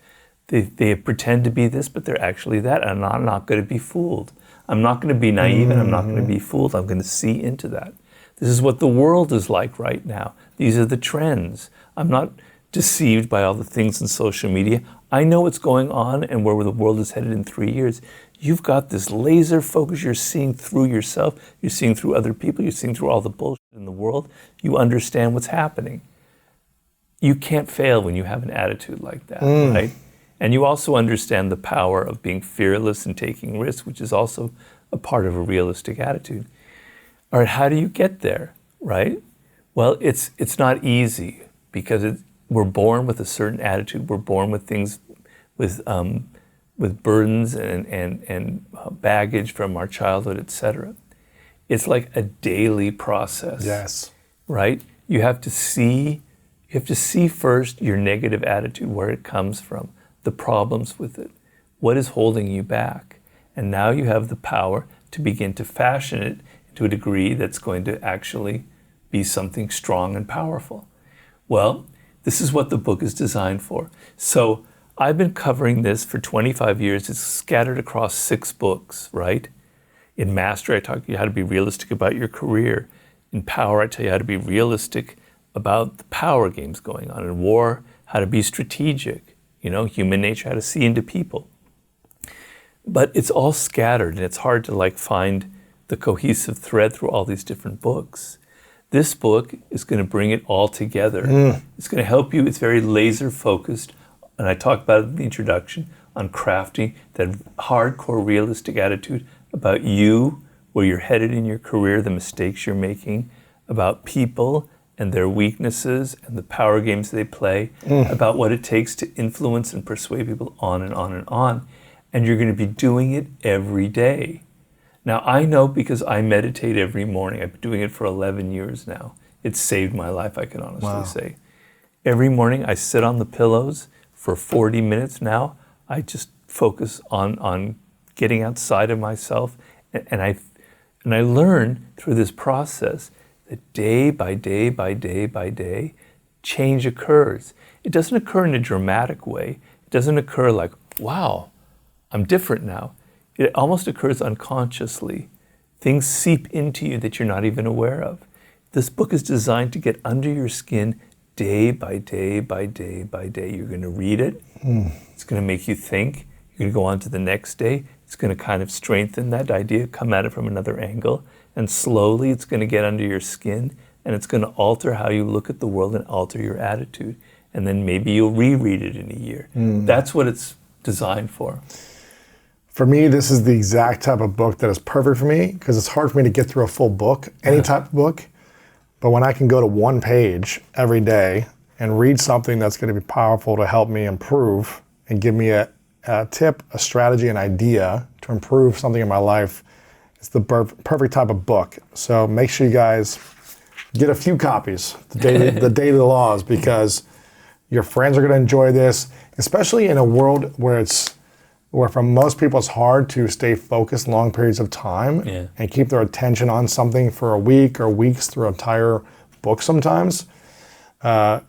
They pretend to be this, but they're actually that, and I'm not going to be fooled. I'm not going to be naive, and I'm not going to be fooled. I'm going to see into that. This is what the world is like right now. These are the trends. I'm not deceived by all the things in social media. I know what's going on and where the world is headed in 3 years. You've got this laser focus. You're seeing through yourself. You're seeing through other people. You're seeing through all the bullshit in the world. You understand what's happening. You can't fail when you have an attitude like that, right? And you also understand the power of being fearless and taking risks, which is also a part of a realistic attitude. All right, how do you get there, right? Well, it's not easy because we're born with a certain attitude. We're born with things, with burdens and baggage from our childhood, etc. It's like a daily process. Yes. Right? You have to see first your negative attitude, where it comes from, the problems with it, what is holding you back. And now you have the power to begin to fashion it to a degree that's going to actually be something strong and powerful. Well, this is what the book is designed for. So I've been covering this for 25 years. It's scattered across 6 books, right? In Mastery, I talk to you how to be realistic about your career. In Power, I tell you how to be realistic about the power games going on. In War, how to be strategic. Human nature, how to see into people. But it's all scattered, and it's hard to find the cohesive thread through all these different books. This book is going to bring it all together. It's going to help you. It's very laser focused, and I talk about it in the introduction, on crafting that hardcore realistic attitude about you, where you're headed in your career, the mistakes you're making, about people and their weaknesses and the power games they play, about what it takes to influence and persuade people on and on and on. And you're going to be doing it every day. Now, I know because I meditate every morning. I've been doing it for 11 years now. It's saved my life, I can honestly say. Every morning I sit on the pillows for 40 minutes now. I just focus on getting outside of myself. And I learn through this process that day by day by day by day, change occurs. It doesn't occur in a dramatic way. It doesn't occur like, wow, I'm different now. It almost occurs unconsciously. Things seep into you that you're not even aware of. This book is designed to get under your skin day by day by day by day. You're going to read it. It's going to make you think. You're You're going to go on to the next day. It's going to kind of strengthen that idea, come at it from another angle, and slowly it's going to get under your skin, and it's going to alter how you look at the world and alter your attitude. And then maybe you'll reread it in a year. That's what it's designed for. For me, this is the exact type of book that is perfect for me, because it's hard for me to get through a full book, any type of book. But when I can go to one page every day and read something that's going to be powerful to help me improve and give me a tip, a strategy, an idea to improve something in my life, it's the perfect type of book. So make sure you guys get a few copies, the Daily Laws, because your friends are going to enjoy this, especially in a world where for most people it's hard to stay focused long periods of time and keep their attention on something for a week or weeks through an entire book sometimes. I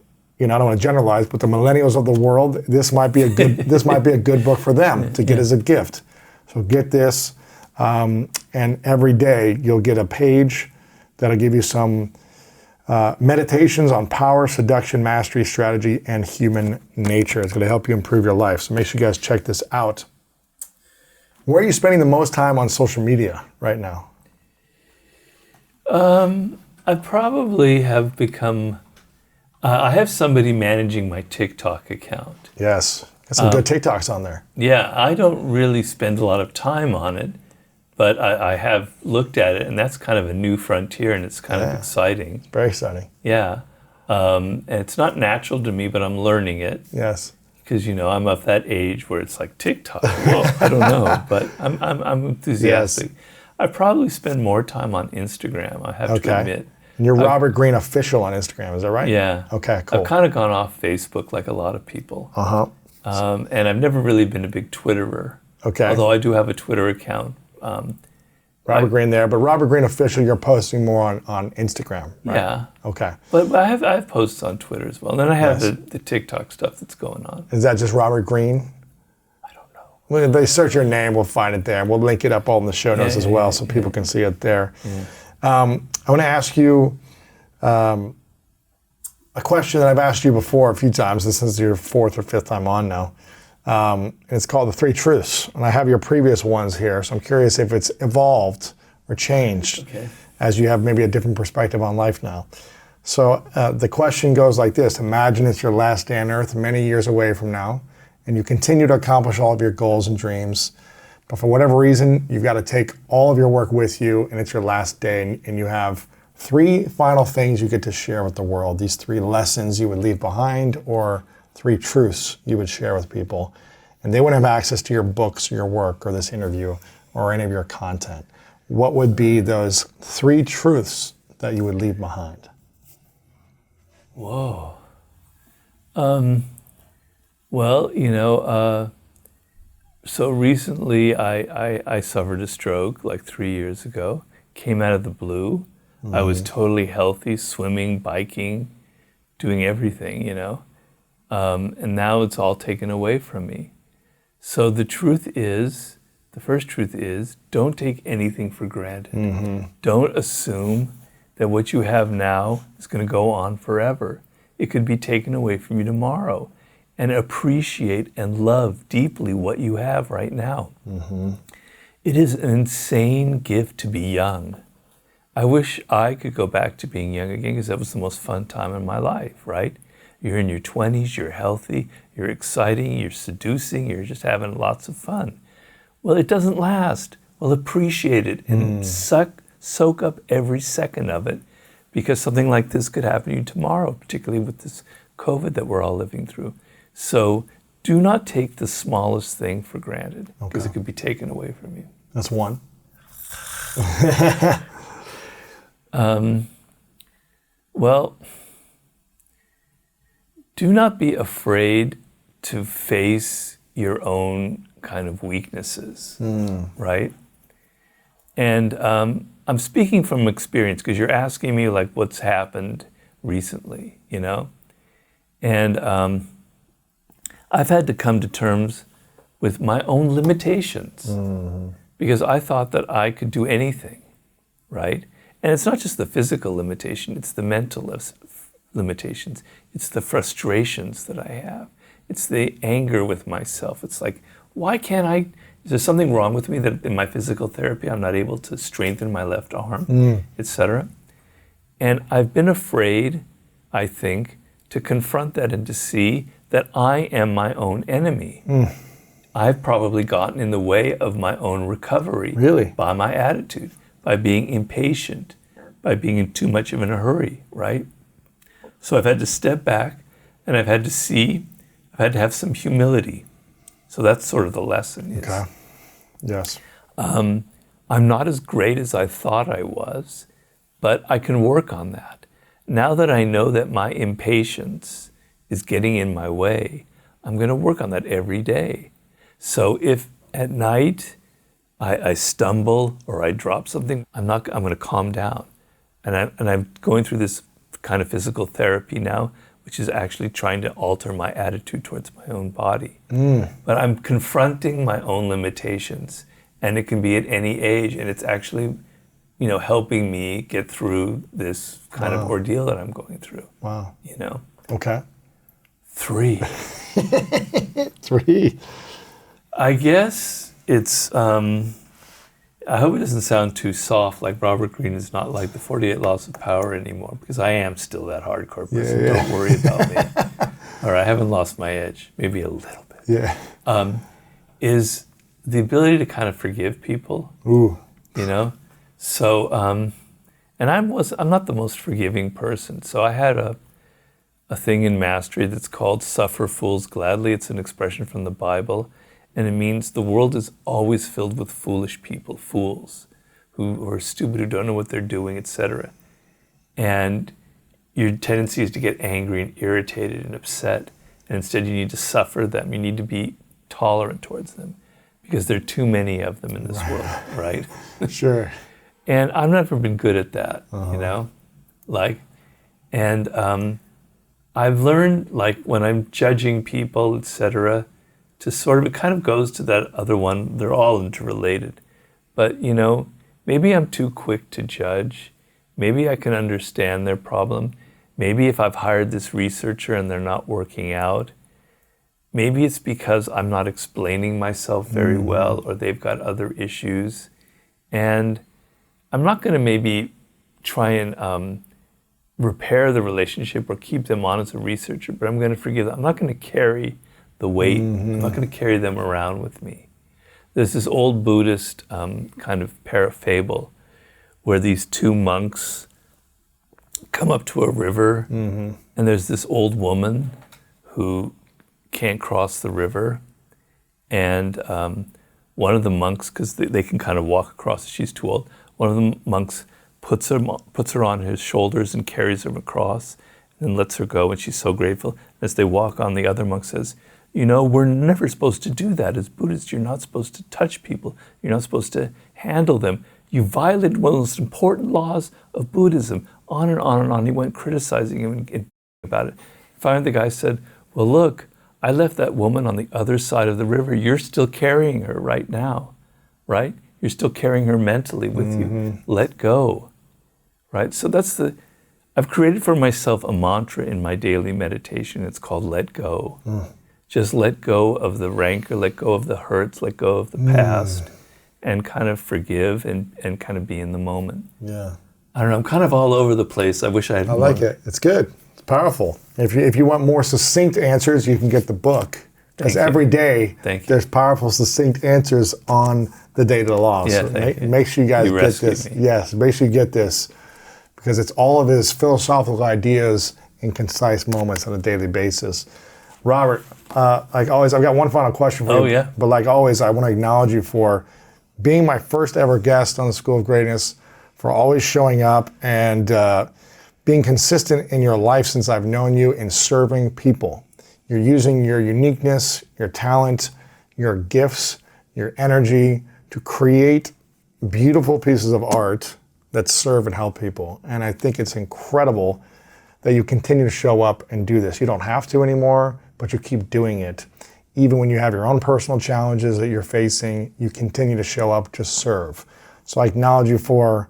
don't want to generalize, but the millennials of the world, this might be a good book for them to get as a gift. So get this, and every day you'll get a page that'll give you some meditations on power, seduction, mastery, strategy, and human nature. It's going to help you improve your life. So make sure you guys check this out. Where are you spending the most time on social media right now? I probably have become... I have somebody managing my TikTok account. Yes, got some good TikToks on there. Yeah, I don't really spend a lot of time on it, but I have looked at it, and that's kind of a new frontier, and it's kind of exciting. Very exciting. Yeah, and it's not natural to me, but I'm learning it. Yes. Because I'm of that age where it's like TikTok. Well, I don't know, but I'm enthusiastic. Yes. I probably spend more time on Instagram, I have to admit. And you're Robert Greene official on Instagram, is that right? Yeah. Okay, cool. I've kind of gone off Facebook like a lot of people. And I've never really been a big Twitterer. Okay. Although I do have a Twitter account. Robert Greene there, but Robert Greene official, you're posting more on Instagram, right? Yeah. Okay. But I have posts on Twitter as well. And then I have the TikTok stuff that's going on. Is that just Robert Greene? I don't know. When they search your name, we'll find it there. We'll link it up all in the show notes as well so people can see it there. I want to ask you a question that I've asked you before a few times. This is your fourth or fifth time on now. And it's called The Three Truths. And I have your previous ones here, so I'm curious if it's evolved or changed as you have maybe a different perspective on life now. So the question goes like this. Imagine it's your last day on Earth many years away from now, and you continue to accomplish all of your goals and dreams. But for whatever reason, you've got to take all of your work with you, and it's your last day, and you have three final things you get to share with the world. These three lessons you would leave behind, or three truths you would share with people. And they wouldn't have access to your books, or your work, or this interview, or any of your content. What would be those three truths that you would leave behind? Whoa. Well, so recently I suffered a stroke like 3 years ago, came out of the blue. I was totally healthy, swimming, biking, doing everything, and now it's all taken away from me. So the first truth is, don't take anything for granted. Don't assume that what you have now is going to go on forever. It could be taken away from you tomorrow. And appreciate and love deeply what you have right now. It is an insane gift to be young. I wish I could go back to being young again, because that was the most fun time in my life, right? You're in your 20s, you're healthy, you're exciting, you're seducing, you're just having lots of fun. Well, it doesn't last. Well, appreciate it and soak up every second of it, because something like this could happen to you tomorrow, particularly with this COVID that we're all living through. So do not take the smallest thing for granted, because it could be taken away from you. That's one. Well, do not be afraid to face your own kind of weaknesses, right? And I'm speaking from experience, because you're asking me like what's happened recently, And I've had to come to terms with my own limitations, because I thought that I could do anything, right? And it's not just the physical limitation, it's the mental limitations. It's the frustrations that I have. It's the anger with myself. It's like, why can't I, is there something wrong with me that in my physical therapy I'm not able to strengthen my left arm, etc.? And I've been afraid, I think, to confront that and to see that I am my own enemy. I've probably gotten in the way of my own recovery by my attitude, by being impatient, by being in too much of a hurry, right? So I've had to step back and I've had to see, I've had to have some humility. So that's sort of the lesson. Okay. Yes. I'm not as great as I thought I was, but I can work on that. Now that I know that my impatience is getting in my way, I'm going to work on that every day. So if at night I stumble or I drop something, I'm going to calm down. And I'm going through this kind of physical therapy now, which is actually trying to alter my attitude towards my own body. But I'm confronting my own limitations, and it can be at any age, and it's actually, you know, helping me get through this kind of ordeal that I'm going through. Wow. You know? Okay. 3. 3. I guess it's, I hope it doesn't sound too soft, like Robert Greene is not like the 48 Laws of Power anymore, because I am still that hardcore person. Yeah. Don't worry about me. All right, I haven't lost my edge, maybe a little bit. Yeah. Is the ability to kind of forgive people. Ooh. You know? So, and I'm not the most forgiving person. So I had a thing in mastery that's called suffer fools gladly. It's an expression from the Bible. And it means the world is always filled with foolish people, fools, who are stupid, who don't know what they're doing, etc. And your tendency is to get angry and irritated and upset. And instead you need to suffer them. You need to be tolerant towards them because there are too many of them in this world, right? Sure. And I've never been good at that, you know? And I've learned, like, when I'm judging people, etc., to sort of, it kind of goes to that other one, they're all interrelated. But, you know, maybe I'm too quick to judge. Maybe I can understand their problem. Maybe if I've hired this researcher and they're not working out, maybe it's because I'm not explaining myself very well, or they've got other issues. And I'm not going to maybe try and repair the relationship or keep them on as a researcher, but I'm going to forgive them. I'm not going to carry the weight. I'm not going to carry them around with me. There's this old Buddhist kind of parafable where these 2 monks come up to a river, and there's this old woman who can't cross the river, and one of the monks, because they can kind of walk across, she's too old, one of the monks puts her on his shoulders and carries her across, and then lets her go, and she's so grateful. As they walk on, the other monk says, you know, we're never supposed to do that. As Buddhists, you're not supposed to touch people. You're not supposed to handle them. You violated one of the most important laws of Buddhism. On and on and on. He went criticizing him and about it. Finally, the guy said, well, look, I left that woman on the other side of the river. You're still carrying her right now, right? You're still carrying her mentally with you. Let go, right? So I've created for myself a mantra in my daily meditation. It's called let go. Just let go of the rancor, let go of the hurts, let go of the past, and kind of forgive and kind of be in the moment. Yeah. I don't know, I'm kind of all over the place. I wish I had more. I like it. It's good. It's powerful. If you want more succinct answers, you can get the book. Because every day there's powerful, succinct answers on the Data Laws. Yeah, so make sure you guys get this. Me. Yes, make sure you get this. Because it's all of his philosophical ideas in concise moments on a daily basis. Robert, like always, I've got one final question for you. Oh, yeah. But like always, I want to acknowledge you for being my first ever guest on the School of Greatness, for always showing up and being consistent in your life since I've known you in serving people. You're using your uniqueness, your talent, your gifts, your energy to create beautiful pieces of art that serve and help people. And I think it's incredible that you continue to show up and do this. You don't have to anymore, but you keep doing it. Even when you have your own personal challenges that you're facing, you continue to show up to serve. So I acknowledge you for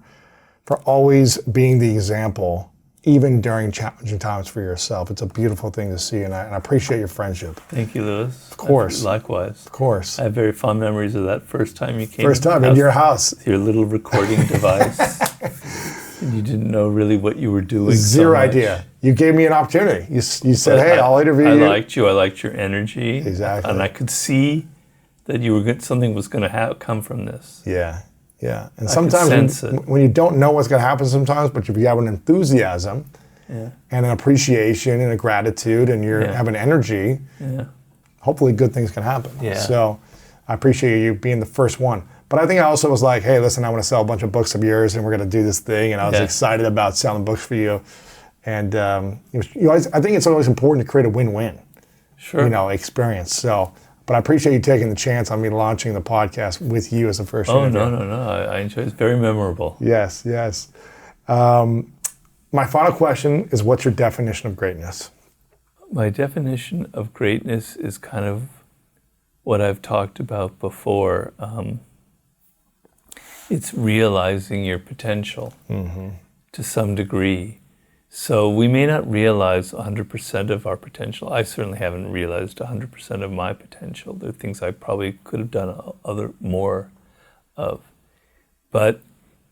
always being the example even during challenging times for yourself. It's a beautiful thing to see, and I appreciate your friendship. Thank you, Louis. Of course. Likewise. Of course. I have very fond memories of that first time you came. First time in your house. With your little recording device. And you didn't know really what you were doing. Zero idea. You gave me an opportunity. You said, hey, I'll interview you. I liked you. I liked your energy. Exactly. And I could see that you were something was going to come from this. Yeah. Yeah. And I could sometimes sense it. when you don't know what's going to happen sometimes, but if you have an enthusiasm and an appreciation and a gratitude and you have an energy, hopefully good things can happen. Yeah. So I appreciate you being the first one. But I think I also was like, hey, listen, I want to sell a bunch of books of yours and we're going to do this thing. And I was excited about selling books for you. And I think it's always important to create a win-win experience. So, but I appreciate you taking the chance on me launching the podcast with you as the first interview. No. I enjoyed it. It's very memorable. Yes. My final question is, what's your definition of greatness? My definition of greatness is kind of what I've talked about before. It's realizing your potential to some degree. So we may not realize 100% of our potential. I certainly haven't realized 100% of my potential. There are things I probably could have done more of. But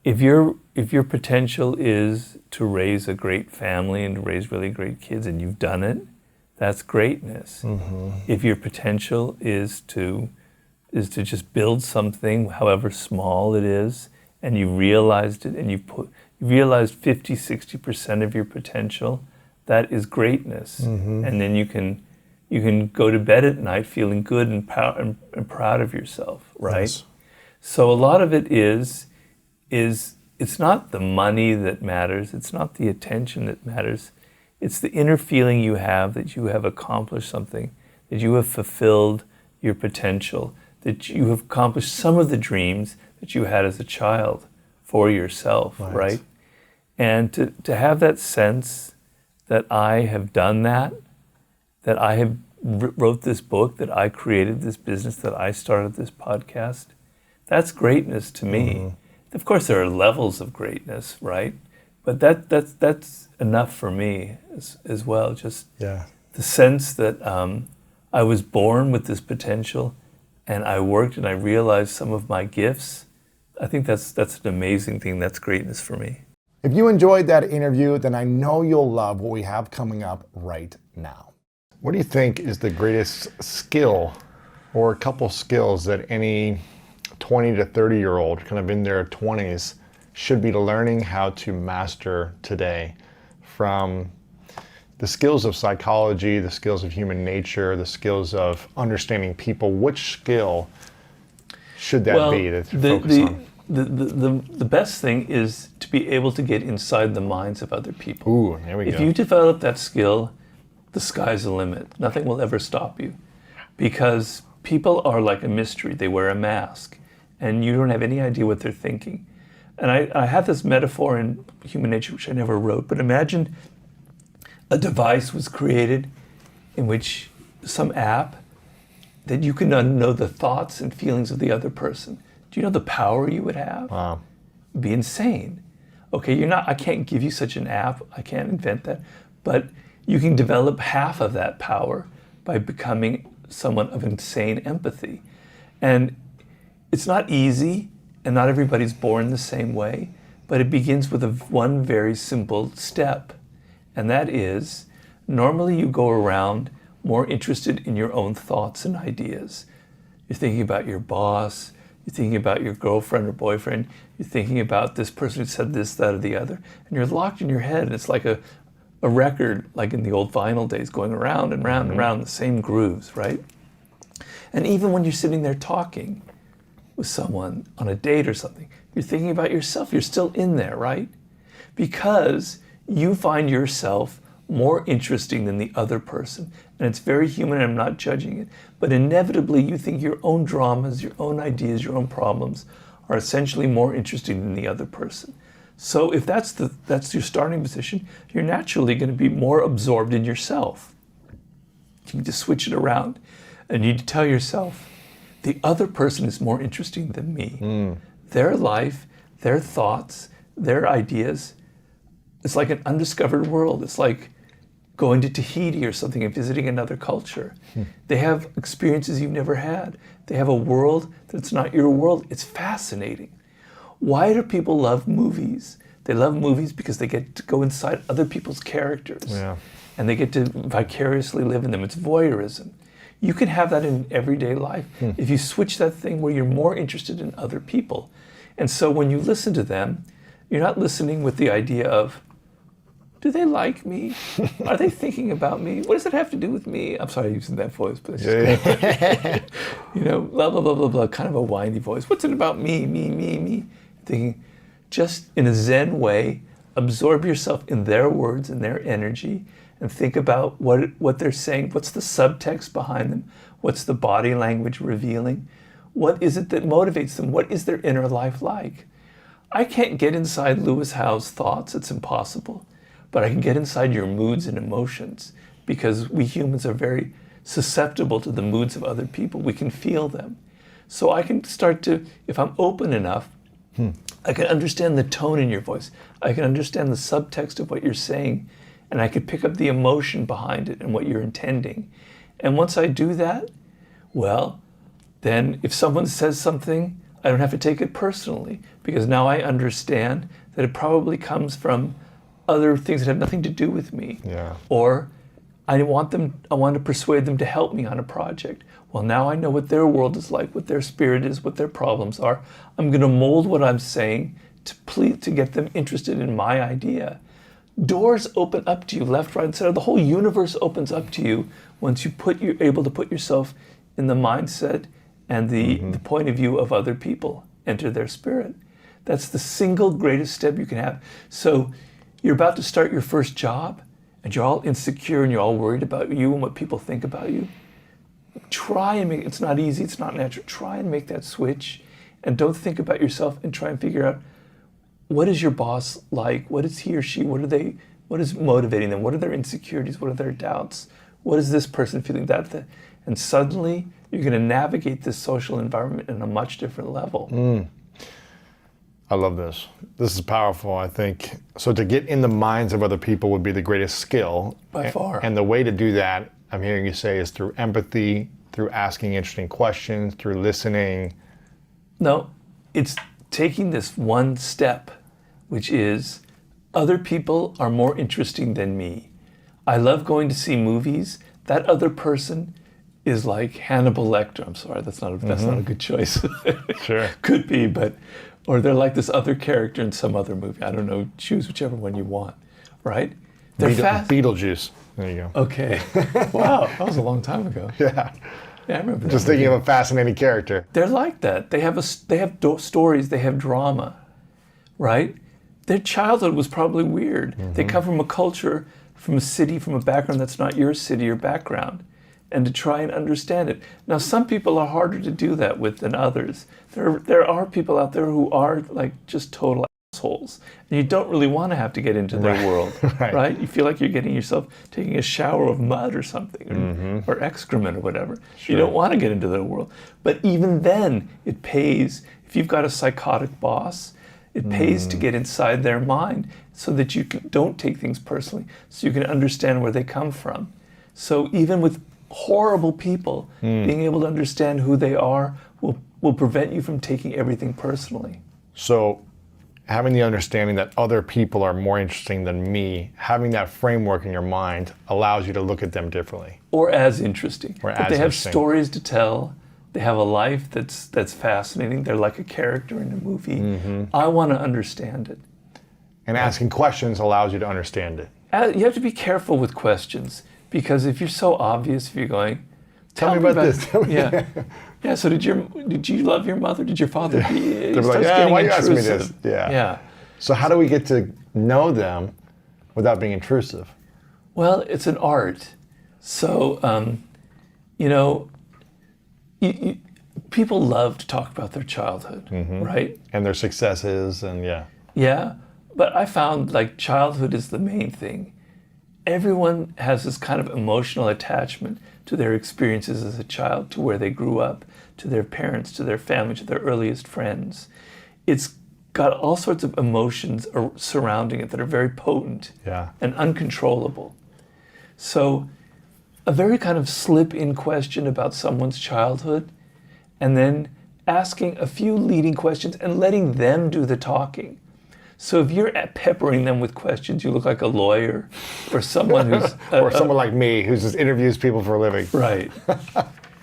if your potential is to raise a great family and to raise really great kids, and you've done it, that's greatness. If your potential is to just build something, however small it is, and you realized it, and you realized 50, 60% of your potential, that is greatness. And then you can go to bed at night feeling good and proud of yourself, right? Yes. So a lot of it is it's not the money that matters, it's not the attention that matters, it's the inner feeling you have that you have accomplished something, that you have fulfilled your potential, that you have accomplished some of the dreams that you had as a child for yourself, right? And to have that sense that I have done that I have wrote this book, that I created this business, that I started this podcast, that's greatness to me. Of course, there are levels of greatness, right? But that's enough for me as well. Just the sense that I was born with this potential, and I worked and I realized some of my gifts. I think that's an amazing thing. That's greatness for me. If you enjoyed that interview, then I know you'll love what we have coming up right now. What do you think is the greatest skill or a couple skills that any 20 to 30-year-old, kind of in their 20s, should be learning how to master today, from the skills of psychology, the skills of human nature, the skills of understanding people? Which skill should that be to focus on? The best thing is to be able to get inside the minds of other people. Ooh, there we go. If you develop that skill, the sky's the limit. Nothing will ever stop you, because people are like a mystery. They wear a mask, and you don't have any idea what they're thinking. And I have this metaphor in Human Nature, which I never wrote, but imagine a device was created in which some app that you can know the thoughts and feelings of the other person. Do you know the power you would have? Wow. It'd be insane. Okay, I can't give you such an app. I can't invent that. But you can develop half of that power by becoming someone of insane empathy. And it's not easy, and not everybody's born the same way, but it begins with one very simple step. And that is, normally you go around more interested in your own thoughts and ideas. You're thinking about your boss, you're thinking about your girlfriend or boyfriend, you're thinking about this person who said this, that, or the other, and you're locked in your head, and it's like a record, like in the old vinyl days, going around and round and round, the same grooves, right? And even when you're sitting there talking with someone on a date or something, you're thinking about yourself, you're still in there, right? Because you find yourself more interesting than the other person. And it's very human, and I'm not judging it, but inevitably you think your own dramas, your own ideas, your own problems are essentially more interesting than the other person. So if that's your starting position, you're naturally going to be more absorbed in yourself. You need to switch it around, and you need to tell yourself, the other person is more interesting than me. Their life, their thoughts, their ideas it's like an undiscovered world. It's like going to Tahiti or something and visiting another culture. They have experiences you've never had. They have a world that's not your world. It's fascinating. Why do people love movies? They love movies because they get to go inside other people's characters. Yeah. And they get to vicariously live in them. It's voyeurism. You can have that in everyday life if you switch that thing where you're more interested in other people. And so when you listen to them, you're not listening with the idea of, do they like me? Are they thinking about me? What does it have to do with me? I'm sorry using that voice, but it's just you know, blah, blah, blah, blah, blah, kind of a whiny voice. What's it about me, me, me, me? Thinking, just in a Zen way, absorb yourself in their words and their energy and think about what they're saying. What's the subtext behind them? What's the body language revealing? What is it that motivates them? What is their inner life like? I can't get inside Lewis Howe's thoughts. It's impossible. But I can get inside your moods and emotions because we humans are very susceptible to the moods of other people. We can feel them. So I can start to, if I'm open enough, I can understand the tone in your voice. I can understand the subtext of what you're saying, and I can pick up the emotion behind it and what you're intending. And once I do that, well, then if someone says something, I don't have to take it personally because now I understand that it probably comes from other things that have nothing to do with me. Yeah. Or I want to persuade them to help me on a project. Well, now I know what their world is like, what their spirit is, what their problems are. I'm going to mold what I'm saying to get them interested in my idea. Doors open up to you, left, right, and center. The whole universe opens up to you once you're able to put yourself in the mindset and the point of view of other people. Enter their spirit. That's the single greatest step you can have. So you're about to start your first job and you're all insecure and you're all worried about you and what people think about you. Try and make, it's not easy, it's not natural. Try and make that switch and don't think about yourself and try and figure out what is your boss like? What is he or she? What is motivating them? What are their insecurities? What are their doubts? What is this person feeling? And suddenly you're going to navigate this social environment in a much different level. I love this. This is powerful, I think. So to get in the minds of other people would be the greatest skill. By far. And the way to do that, I'm hearing you say, is through empathy, through asking interesting questions, through listening. No, it's taking this one step, which is other people are more interesting than me. I love going to see movies. That other person is like Hannibal Lecter. I'm sorry, that's not a good choice. Sure. Could be, but, or they're like this other character in some other movie. I don't know, choose whichever one you want, right? They're fast. Beetlejuice. There you go. Okay. Wow, that was a long time ago. Yeah. Yeah, I remember that Just thinking movie. of a fascinating character. They're like that. They have stories. They have drama, right? Their childhood was probably weird. They come from a culture, from a city, from a background that's not your city or background, and to try and understand it. Now, some people are harder to do that with than others. There are people out there who are like just total assholes, and you don't really want to have to get into their world, right? You feel like you're getting yourself taking a shower of mud or something, or excrement or whatever. You don't want to get into their world. But even then, it pays. If you've got a psychotic boss, it pays to get inside their mind so that you don't take things personally, so you can understand where they come from. So even with horrible people, being able to understand who they are will prevent you from taking everything personally. So having the understanding that other people are more interesting than me, having that framework in your mind allows you to look at them differently. Or as interesting. Or But as they have interesting. stories to tell. They have a life that's fascinating. They're like a character in a movie. I want to understand it. And asking questions allows you to understand it. You have to be careful with questions, because if you're so obvious, if you're going, Tell me about this. Tell me- Yeah. Yeah, so did you love your mother? Did your father? They're like, yeah, why are you asking me this? Yeah. Yeah. So how do we get to know them without being intrusive? Well, it's an art. So, people love to talk about their childhood, right? And their successes and yeah. Yeah, but I found like childhood is the main thing. Everyone has this kind of emotional attachment to their experiences as a child, to where they grew up, to their parents, to their family, to their earliest friends. It's got all sorts of emotions surrounding it that are very potent Yeah. and uncontrollable. So a very kind of slip-in question about someone's childhood, and then asking a few leading questions and letting them do the talking. So if you're peppering them with questions, you look like a lawyer or someone who's... Or someone like me who just interviews people for a living. Right.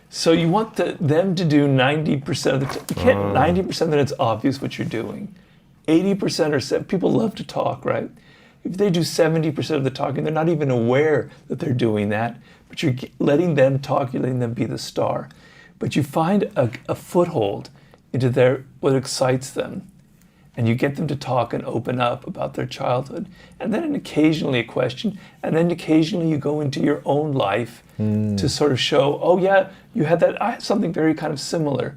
So you want them to do 90% of the time. You can't 90% that it's obvious what you're doing. 80% or people love to talk, right? If they do 70% of the talking, they're not even aware that they're doing that, but you're letting them talk, you're letting them be the star. But you find a foothold into what excites them, and you get them to talk and open up about their childhood, and then occasionally a question, and then occasionally you go into your own life to sort of show, oh yeah, you had that, I had something very kind of similar.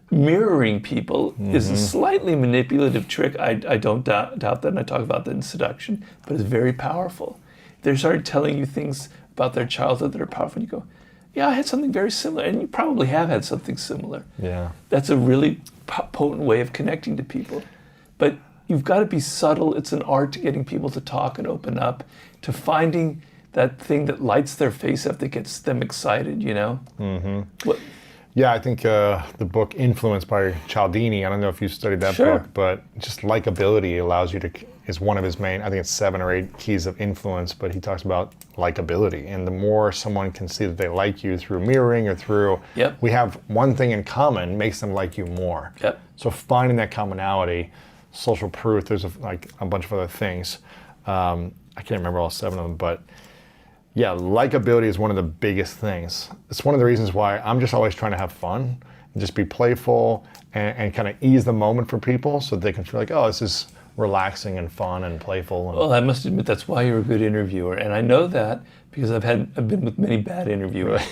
Mirroring people is a slightly manipulative trick. I don't doubt that, and I talk about that in Seduction, but it's very powerful. They start telling you things about their childhood that are powerful, and you go, yeah, I had something very similar, and you probably have had something similar. Yeah. That's a really potent way of connecting to people. But you've got to be subtle. It's an art to getting people to talk and open up, to finding that thing that lights their face up, that gets them excited, you know? Mm-hmm. Yeah, I think the book Influence by Cialdini, I don't know if you studied that Sure. book, but just likability allows you to, is one of his main, I think it's 7 or 8 keys of influence, but he talks about likability. And the more someone can see that they like you through mirroring or through, Yep. we have one thing in common, makes them like you more. Yep. So finding that commonality, social proof, there's a bunch of other things. I can't remember all 7 of them, but yeah, likability is one of the biggest things. It's one of the reasons why I'm just always trying to have fun and just be playful and kind of ease the moment for people so they can feel like, oh, this is relaxing and fun and playful. Well, I must admit that's why you're a good interviewer, and I know that because I've been with many bad interviewers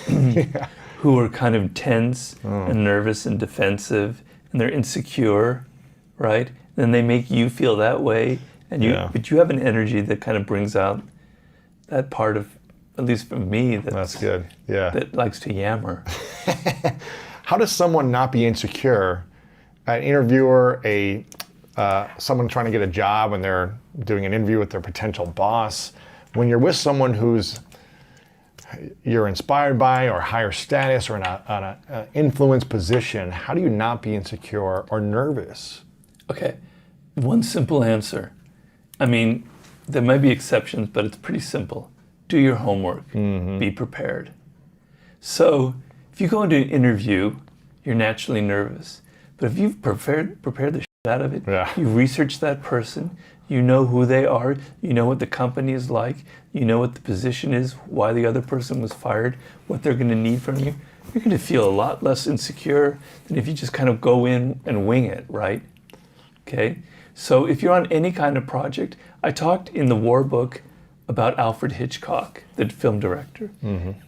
who are kind of tense and nervous and defensive, and they're insecure, right? And they make you feel that way, and but you have an energy that kind of brings out that part of, at least for me, That's good. Yeah. that likes to yammer. How does someone not be insecure? An interviewer, someone trying to get a job when they're doing an interview with their potential boss, when you're with someone you're inspired by or higher status or in an influence position, how do you not be insecure or nervous? Okay, one simple answer. I mean, there might be exceptions, but it's pretty simple. Do your homework. Be prepared. So if you go into an interview, you're naturally nervous. But if you've prepared the shit out of it, you research that person, you know who they are, you know what the company is like, you know what the position is, why the other person was fired, what they're going to need from you, you're going to feel a lot less insecure than if you just kind of go in and wing it, right? Okay? So if you're on any kind of project, I talked in the War book about Alfred Hitchcock, the film director.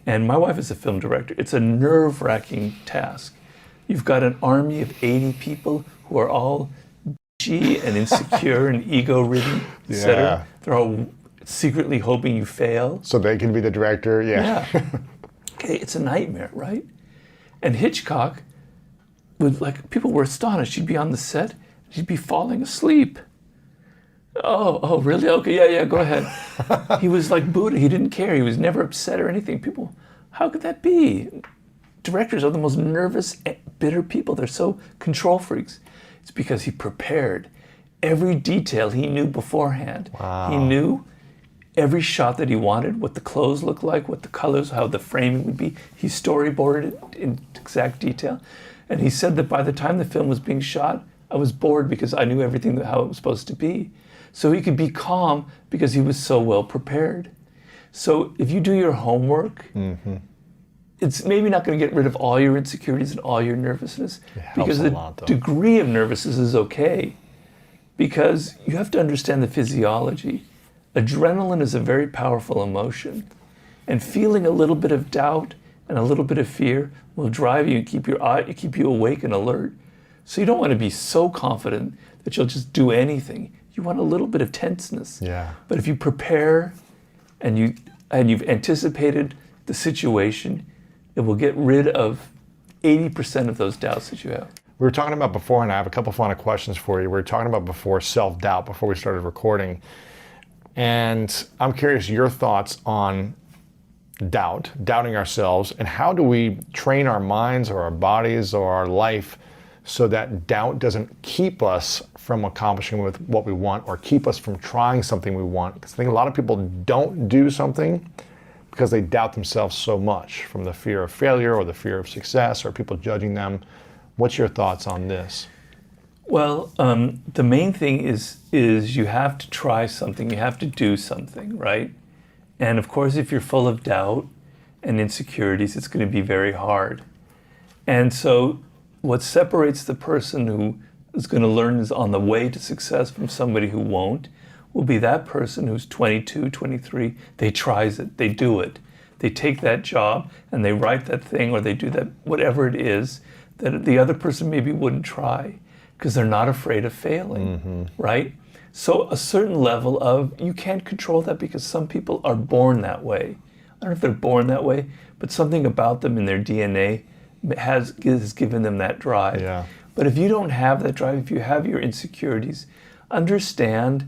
And my wife is a film director. It's a nerve-wracking task. You've got an army of 80 people who are all bitchy and insecure and ego-ridden, etc. They're all secretly hoping you fail. So they can be the director, yeah. Okay, it's a nightmare, right? And Hitchcock people were astonished. He'd be on the set, he'd be falling asleep. Oh, really? Okay, yeah, go ahead. He was like Buddha. He didn't care. He was never upset or anything. People, how could that be? Directors are the most nervous, bitter people. They're so control freaks. It's because he prepared. Every detail he knew beforehand. Wow. He knew every shot that he wanted, what the clothes looked like, what the colors, how the framing would be. He storyboarded it in exact detail. And he said that by the time the film was being shot, I was bored because I knew everything how it was supposed to be. So he could be calm because he was so well prepared. So if you do your homework, it's maybe not going to get rid of all your insecurities and all your nervousness, because the degree of nervousness is okay, because you have to understand the physiology. Adrenaline is a very powerful emotion, and feeling a little bit of doubt and a little bit of fear will drive you and keep you awake and alert. So you don't want to be so confident that you'll just do anything. You want a little bit of tenseness. Yeah. But if you prepare and you've anticipated the situation, it will get rid of 80% of those doubts that you have. We were talking about before, and I have a couple final questions for you. We were talking about before self-doubt, before we started recording. And I'm curious your thoughts on doubting ourselves, and how do we train our minds or our bodies or our life so that doubt doesn't keep us from accomplishing with what we want, or keep us from trying something we want. Because I think a lot of people don't do something because they doubt themselves so much, from the fear of failure or the fear of success or people judging them. What's your thoughts on this? Well, the main thing is you have to try something, you have to do something, right? And of course, if you're full of doubt and insecurities, it's going to be very hard. And so what separates the person who is going to learn is on the way to success from somebody who won't will be that person who's 22, 23, they tries it, they do it. They take that job and they write that thing, or they do that, whatever it is, that the other person maybe wouldn't try, because they're not afraid of failing, right? So a certain level of, you can't control that, because some people are born that way. I don't know if they're born that way, but something about them in their DNA has given them that drive. Yeah. But if you don't have that drive, if you have your insecurities, understand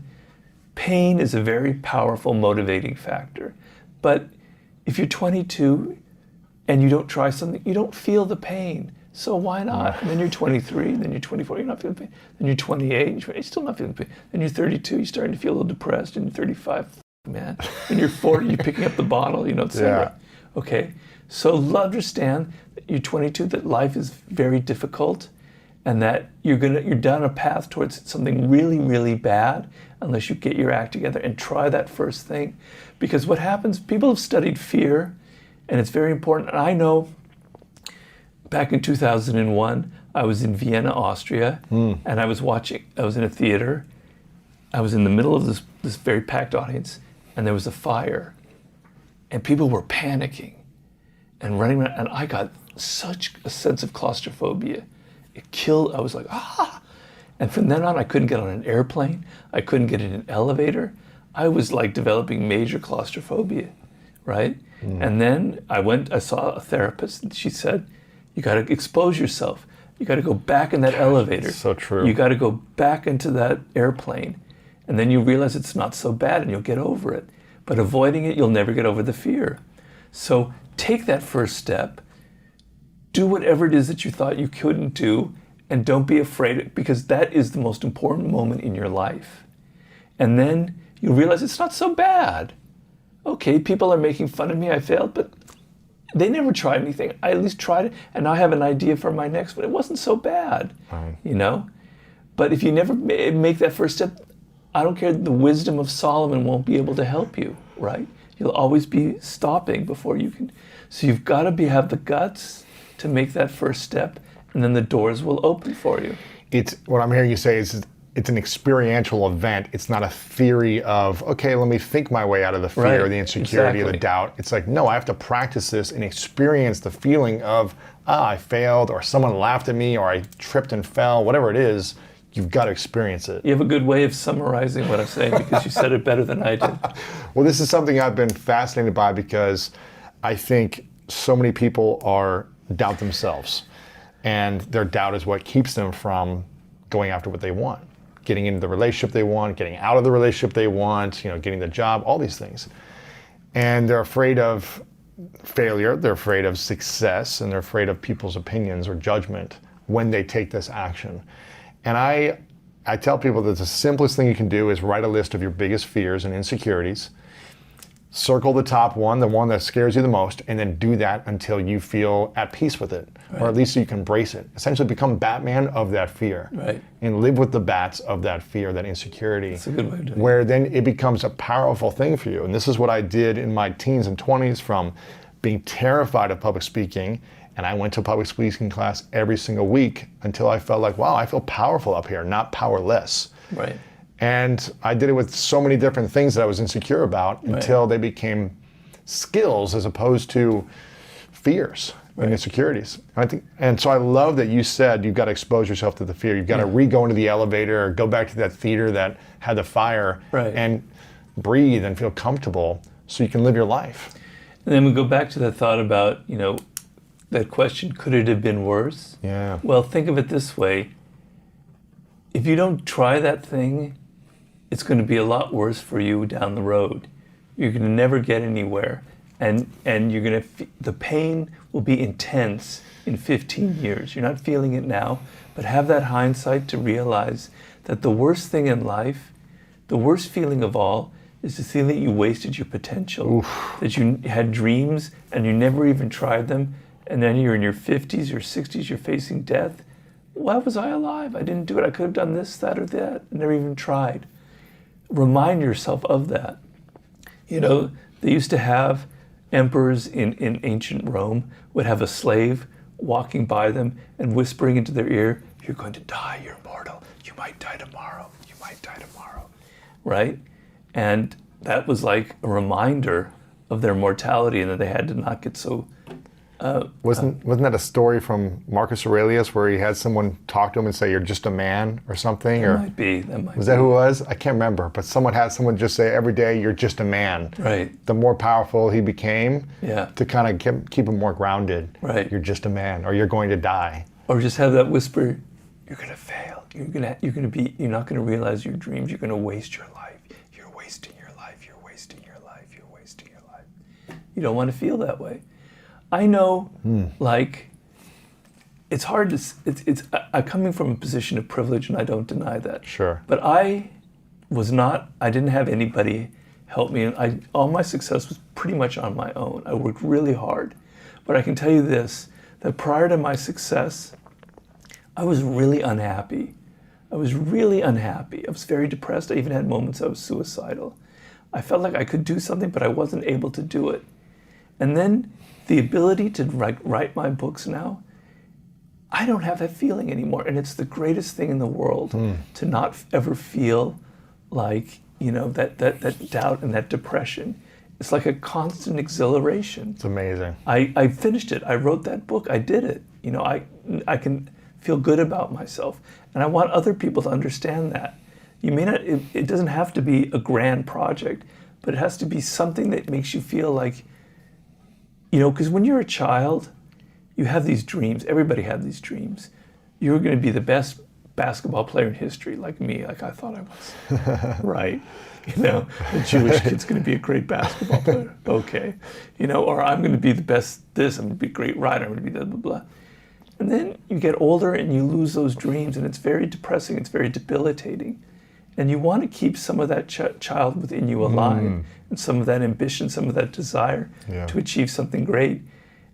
pain is a very powerful motivating factor. But if you're 22 and you don't try something, you don't feel the pain. So why not? And then you're 23, then you're 24, you're not feeling pain. Then you're 28, you're still not feeling pain. Then you're 32, you're starting to feel a little depressed. And you're 35, man. Then you're 40, you're picking up the bottle, etc. Yeah. Okay? So understand that you're 22, that life is very difficult, and that you're down a path towards something really, really bad unless you get your act together and try that first thing. Because what happens, people have studied fear, and it's very important. And I know back in 2001, I was in Vienna, Austria, and I was in a theater. I was in the middle of this very packed audience, and there was a fire, and people were panicking and running around, and I got such a sense of claustrophobia. I was like, ah! And from then on, I couldn't get on an airplane. I couldn't get in an elevator. I was like developing major claustrophobia, right? And then I saw a therapist, and she said, you got to expose yourself. You got to go back in that elevator. So true. You got to go back into that airplane. And then you realize it's not so bad, and you'll get over it. But avoiding it, you'll never get over the fear. So take that first step. Do whatever it is that you thought you couldn't do, and don't be afraid, because that is the most important moment in your life. And then you realize it's not so bad. Okay, people are making fun of me, I failed, but they never tried anything. I at least tried it, and now I have an idea for my next one. It wasn't so bad, But if you never make that first step, I don't care, the wisdom of Solomon won't be able to help you, right? You'll always be stopping before you can. So you've got to have the guts to make that first step, and then the doors will open for you. It's what I'm hearing you say is it's an experiential event. It's not a theory of, okay, let me think my way out of the fear or the insecurity or the doubt. It's like, no, I have to practice this and experience the feeling of, I failed, or someone laughed at me, or I tripped and fell, whatever it is. You've got to experience it. You have a good way of summarizing what I'm saying, because you said it better than I did. Well, this is something I've been fascinated by, because I think so many people doubt themselves, and their doubt is what keeps them from going after what they want, getting into the relationship they want, getting out of the relationship they want, getting the job, all these things. And they're afraid of failure, they're afraid of success, and they're afraid of people's opinions or judgment when they take this action. And I tell people that the simplest thing you can do is write a list of your biggest fears and insecurities, circle the top one, the one that scares you the most, and then do that until you feel at peace with it, or at least so you can embrace it. Essentially become Batman of that fear, and live with the bats of that fear, that insecurity. That's a good way of doing it. Where then it becomes a powerful thing for you. And this is what I did in my teens and 20s, from being terrified of public speaking. And I went to a public speaking class every single week until I felt like, wow, I feel powerful up here, not powerless. Right. And I did it with so many different things that I was insecure about until they became skills as opposed to fears and insecurities. And so I love that you said you've got to expose yourself to the fear. You've got to re-go into the elevator, or go back to that theater that had the fire, and breathe and feel comfortable so you can live your life. And then we go back to that thought about, that question, could it have been worse? Yeah. Well, think of it this way. If you don't try that thing, it's going to be a lot worse for you down the road. You're going to never get anywhere. And you're going to, the pain will be intense in 15 years. You're not feeling it now, but have that hindsight to realize that the worst thing in life, the worst feeling of all, is to feel that you wasted your potential. Oof. That you had dreams and you never even tried them, and then you're in your 50s, your 60s, you're facing death. Why was I alive? I didn't do it. I could have done this, that, or that. I never even tried. Remind yourself of that. You know, they used to have emperors in ancient Rome would have a slave walking by them and whispering into their ear, you're going to die, you're mortal. You might die tomorrow. You might die tomorrow. Right? And that was like a reminder of their mortality and that they had to not get so... Wasn't that a story from Marcus Aurelius where he had someone talk to him and say, you're just a man or something? That might be. That might was that who it was? I can't remember. But someone had someone just say every day, you're just a man. Right. The more powerful he became, yeah, to kind of keep him more grounded. Right. You're just a man, or you're going to die. Or just have that whisper, you're going to fail. You're not going to realize your dreams. You're going to waste your life. You're wasting your life. You're wasting your life. You're wasting your life. You don't want to feel that way. I know, like, it's hard to, I'm coming from a position of privilege and I don't deny that. Sure. But I didn't have anybody help me. And all my success was pretty much on my own. I worked really hard. But I can tell you this, that prior to my success, I was really unhappy. I was really unhappy. I was very depressed. I even had moments I was suicidal. I felt like I could do something, but I wasn't able to do it. And then the ability to write my books now, I don't have that feeling anymore. And it's the greatest thing in the world to not ever feel like, you know, that doubt and that depression. It's like a constant exhilaration. It's amazing. I finished it. I wrote that book. I did it. You know, I can feel good about myself. And I want other people to understand that. You may not, it doesn't have to be a grand project, but it has to be something that makes you feel like, you know, because when you're a child, you have these dreams. Everybody had these dreams. You were going to be the best basketball player in history, like me, like I thought I was. Right? You know, the Jewish kid's going to be a great basketball player. Okay. You know, or I'm going to be the best this, I'm going to be a great writer, I'm going to be blah, blah, blah. And then you get older and you lose those dreams, and it's very depressing, it's very debilitating. And you want to keep some of that child within you alive, and some of that ambition, some of that desire to achieve something great.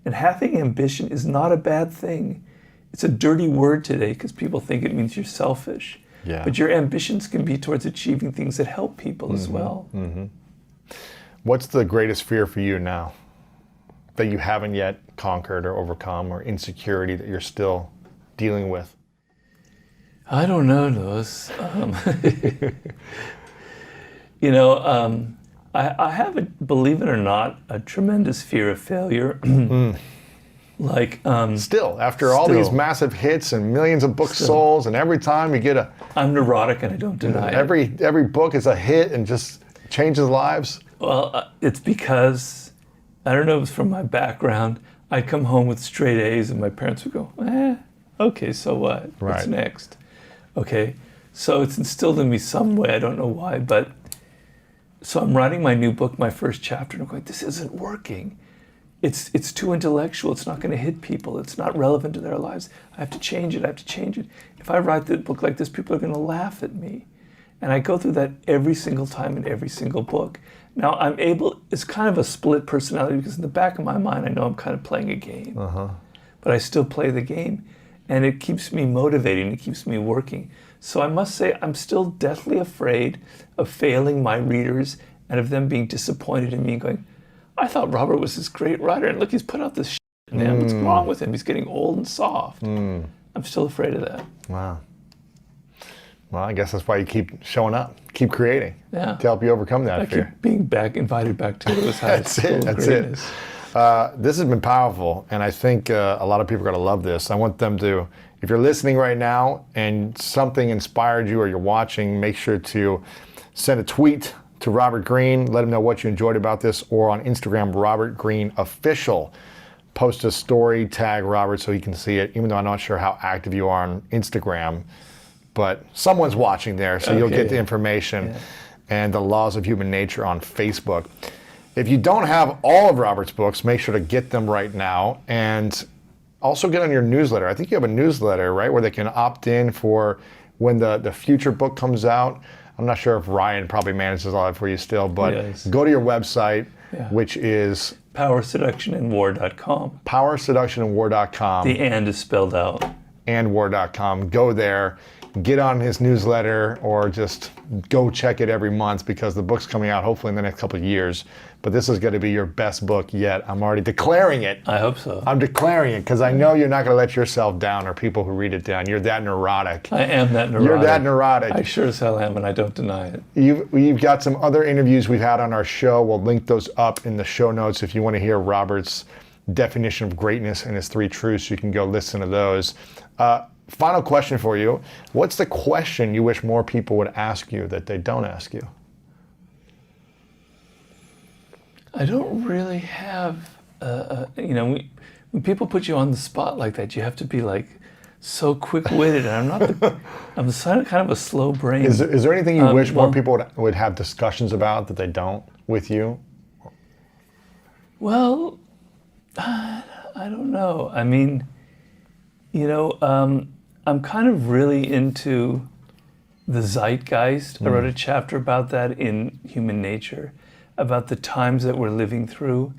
And having ambition is not a bad thing. It's a dirty word today because people think it means you're selfish. Yeah. But your ambitions can be towards achieving things that help people as well. What's the greatest fear for you now that you haven't yet conquered or overcome, or insecurity that you're still dealing with? I don't know, Louis. You know, I have, believe it or not, a tremendous fear of failure. Like still, after all these massive hits and millions of books sold, and every time you get I'm neurotic and I don't deny it. Every book is a hit and just changes lives. Well, it's because, I don't know if it's from my background, I'd come home with straight A's and my parents would go, okay, so what? Right. What's next? Okay, so it's instilled in me some way, I don't know why, but so I'm writing my new book, my first chapter, and I'm going, this isn't working. It's too intellectual, it's not going to hit people, it's not relevant to their lives. I have to change it, I have to change it. If I write the book like this, people are going to laugh at me. And I go through that every single time in every single book. Now I'm able, it's kind of a split personality because in the back of my mind, I know I'm kind of playing a game. But I still play the game. And it keeps me motivating, it keeps me working. So I must say, I'm still deathly afraid of failing my readers and of them being disappointed in me and going, I thought Robert was this great writer, and look, he's put out this shit, man. What's wrong with him? He's getting old and soft. I'm still afraid of that. Wow. Well, I guess that's why you keep showing up, keep creating to help you overcome that fear. Keep being invited back to Louis House. That's it. This has been powerful, and I think a lot of people are going to love this. I want them to, if you're listening right now and something inspired you or you're watching, make sure to send a tweet to Robert Greene. Let him know what you enjoyed about this, or on Instagram, Robert Greene Official. post a story, tag Robert so he can see it, even though I'm not sure how active you are on Instagram. But someone's watching there, so you'll get the information and the laws of human nature on Facebook. If you don't have all of Robert's books, make sure to get them right now. And also get on your newsletter. I think you have a newsletter, right, where they can opt in for when the future book comes out. I'm not sure if Ryan probably manages all that for you still, but go to your website, which is powerseductionandwar.com. powerseductionandwar.com. The and is spelled out. andwar.com. Go there, get on his newsletter, or just go check it every month because the book's coming out hopefully in the next couple of years. But this is going to be your best book yet. I'm already declaring it. I hope so. I'm declaring it because I know you're not going to let yourself down or people who read it down. You're that neurotic. I am that neurotic. You're that neurotic. I sure as hell am, and I don't deny it. You've got some other interviews we've had on our show. We'll link those up in the show notes if you want to hear Robert's definition of greatness and his 3 truths. You can go listen to those. Final question for you. What's the question you wish more people would ask you that they don't ask you? I don't really have, when people put you on the spot like that, you have to be like so quick-witted. And I'm kind of a slow brain. Is there anything you wish more people would have discussions about that they don't with you? Well, I don't know. I mean, I'm kind of really into the zeitgeist. I wrote a chapter about that in Human Nature, about the times that we're living through.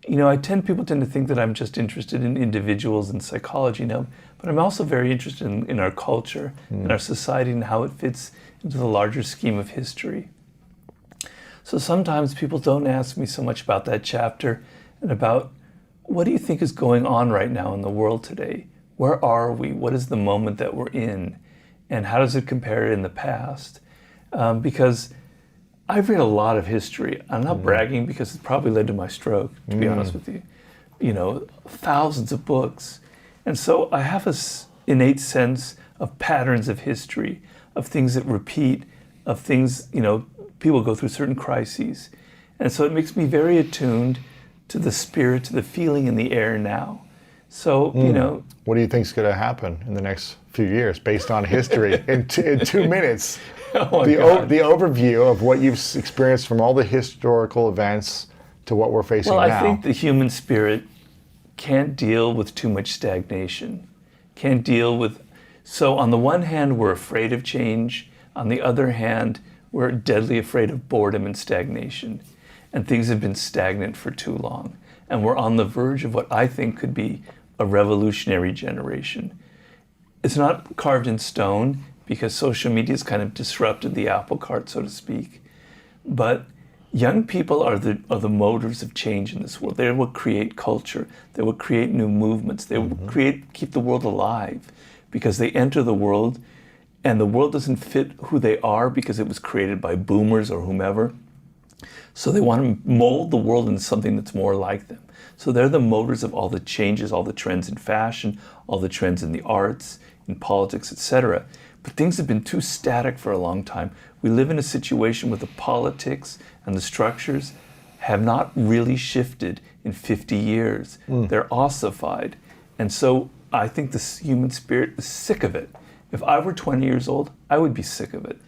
People tend to think that I'm just interested in individuals and psychology now, but I'm also very interested in our culture and our society and how it fits into the larger scheme of history. So sometimes people don't ask me so much about that chapter and about what do you think is going on right now in the world today? Where are we? What is the moment that we're in? And how does it compare in the past? Because I've read a lot of history. I'm not bragging because it probably led to my stroke, to be honest with you. Thousands of books. And so I have this innate sense of patterns of history, of things that repeat, of things, people go through certain crises. And so it makes me very attuned to the spirit, to the feeling in the air now. So, What do you think is going to happen in the next few years based on history in 2 minutes? The overview of what you've experienced from all the historical events to what we're facing now. Well, I think the human spirit can't deal with too much stagnation. So on the one hand, we're afraid of change. On the other hand, we're deadly afraid of boredom and stagnation. And things have been stagnant for too long. And we're on the verge of what I think could be a revolutionary generation. It's not carved in stone because social media has kind of disrupted the apple cart, so to speak. But young people are the motors of change in this world. They will create culture. They will create new movements. They will keep the world alive because they enter the world and the world doesn't fit who they are because it was created by boomers or whomever. So they want to mold the world into something that's more like them. So they're the motors of all the changes, all the trends in fashion, all the trends in the arts, in politics, etc. But things have been too static for a long time. We live in a situation where the politics and the structures have not really shifted in 50 years. They're ossified. And so I think the human spirit is sick of it. If I were 20 years old, I would be sick of it.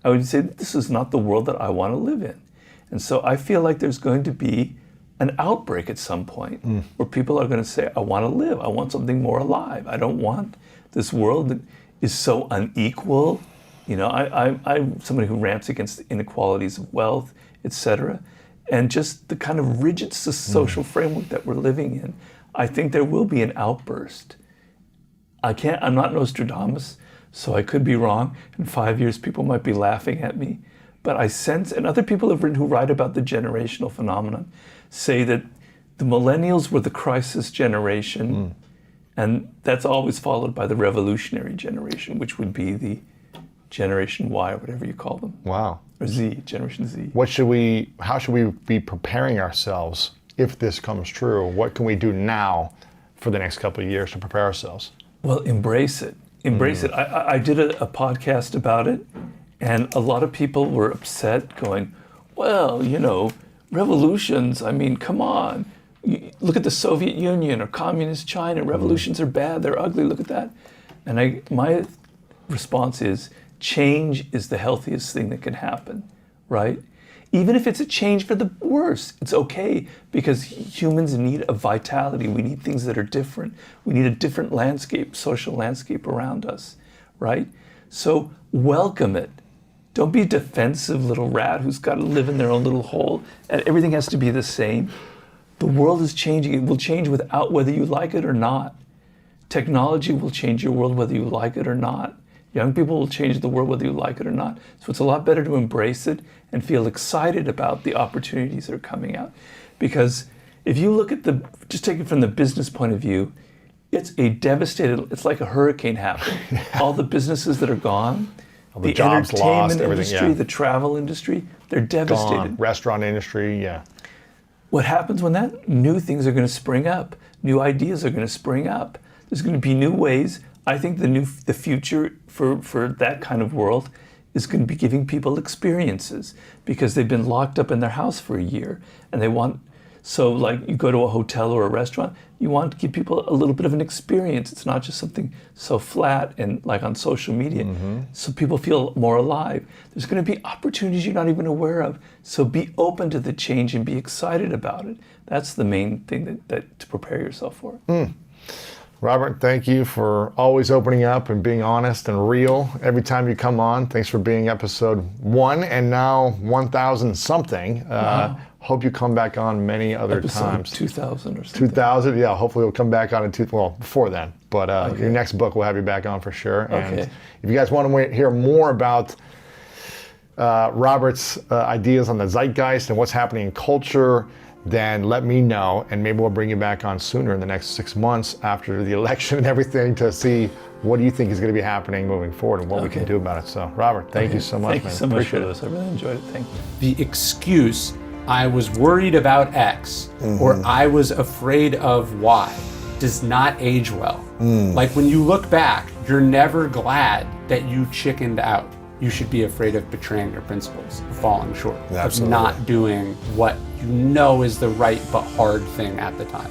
I would say, this is not the world that I want to live in. And so I feel like there's going to be an outbreak at some point where people are going to say, I want to live. I want something more alive. I don't want this world that is so unequal. I'm somebody who rants against the inequalities of wealth, etc. And just the kind of rigid social framework that we're living in. I think there will be an outburst. I'm not Nostradamus, so I could be wrong. In 5 years, people might be laughing at me. But I sense, and other people have written who write about the generational phenomenon, say that the millennials were the crisis generation, and that's always followed by the revolutionary generation, which would be the Generation Y or whatever you call them. Wow. Or Z, Generation Z. How should we be preparing ourselves if this comes true? What can we do now for the next couple of years to prepare ourselves? Well, embrace it. Embrace it. I did a podcast about it, and a lot of people were upset going, well, revolutions, I mean, come on. Look at the Soviet Union or communist China. Revolutions are bad. They're ugly. Look at that. And my response is, change is the healthiest thing that can happen, right? Even if it's a change for the worse, it's okay, because humans need a vitality. We need things that are different. We need a different landscape, social landscape around us, right? So welcome it. Don't be a defensive little rat who's got to live in their own little hole and everything has to be the same. The world is changing. It will change without whether you like it or not. Technology will change your world whether you like it or not. Young people will change the world whether you like it or not. So it's a lot better to embrace it and feel excited about the opportunities that are coming out. Because if you look at just take it from the business point of view, it's like a hurricane happened. All the businesses that are gone, all the jobs entertainment lost, industry, the travel industry, they're devastated. Gone. Restaurant industry, yeah. What happens when that? New things are going to spring up. New ideas are going to spring up. There's going to be new ways. I think the future for that kind of world is going to be giving people experiences, because they've been locked up in their house for a year, and they want, so like you go to a hotel or a restaurant, you want to give people a little bit of an experience. It's not just something so flat and like on social media. So people feel more alive. There's going to be opportunities you're not even aware of. So be open to the change and be excited about it. That's the main thing that to prepare yourself for. Robert, thank you for always opening up and being honest and real every time you come on. Thanks for being episode 1 and now 1,000 something. Wow. Hope you come back on many other Episode times. 2,000 or something. 2,000, yeah. Hopefully we'll come back on before then. But your next book we'll have you back on for sure. And if you guys want to hear more about Robert's ideas on the zeitgeist and what's happening in culture, then let me know, and maybe we'll bring you back on sooner in the next 6 months after the election and everything to see what do you think is going to be happening moving forward and what we can do about it. So, Robert, thank you so much, Thank man. you so much for Appreciate this. I really enjoyed it. Thank you. The excuse, I was worried about X or I was afraid of Y, does not age well. Like when you look back, you're never glad that you chickened out. You should be afraid of betraying your principles, of falling short, of not doing what you know is the right but hard thing at the time.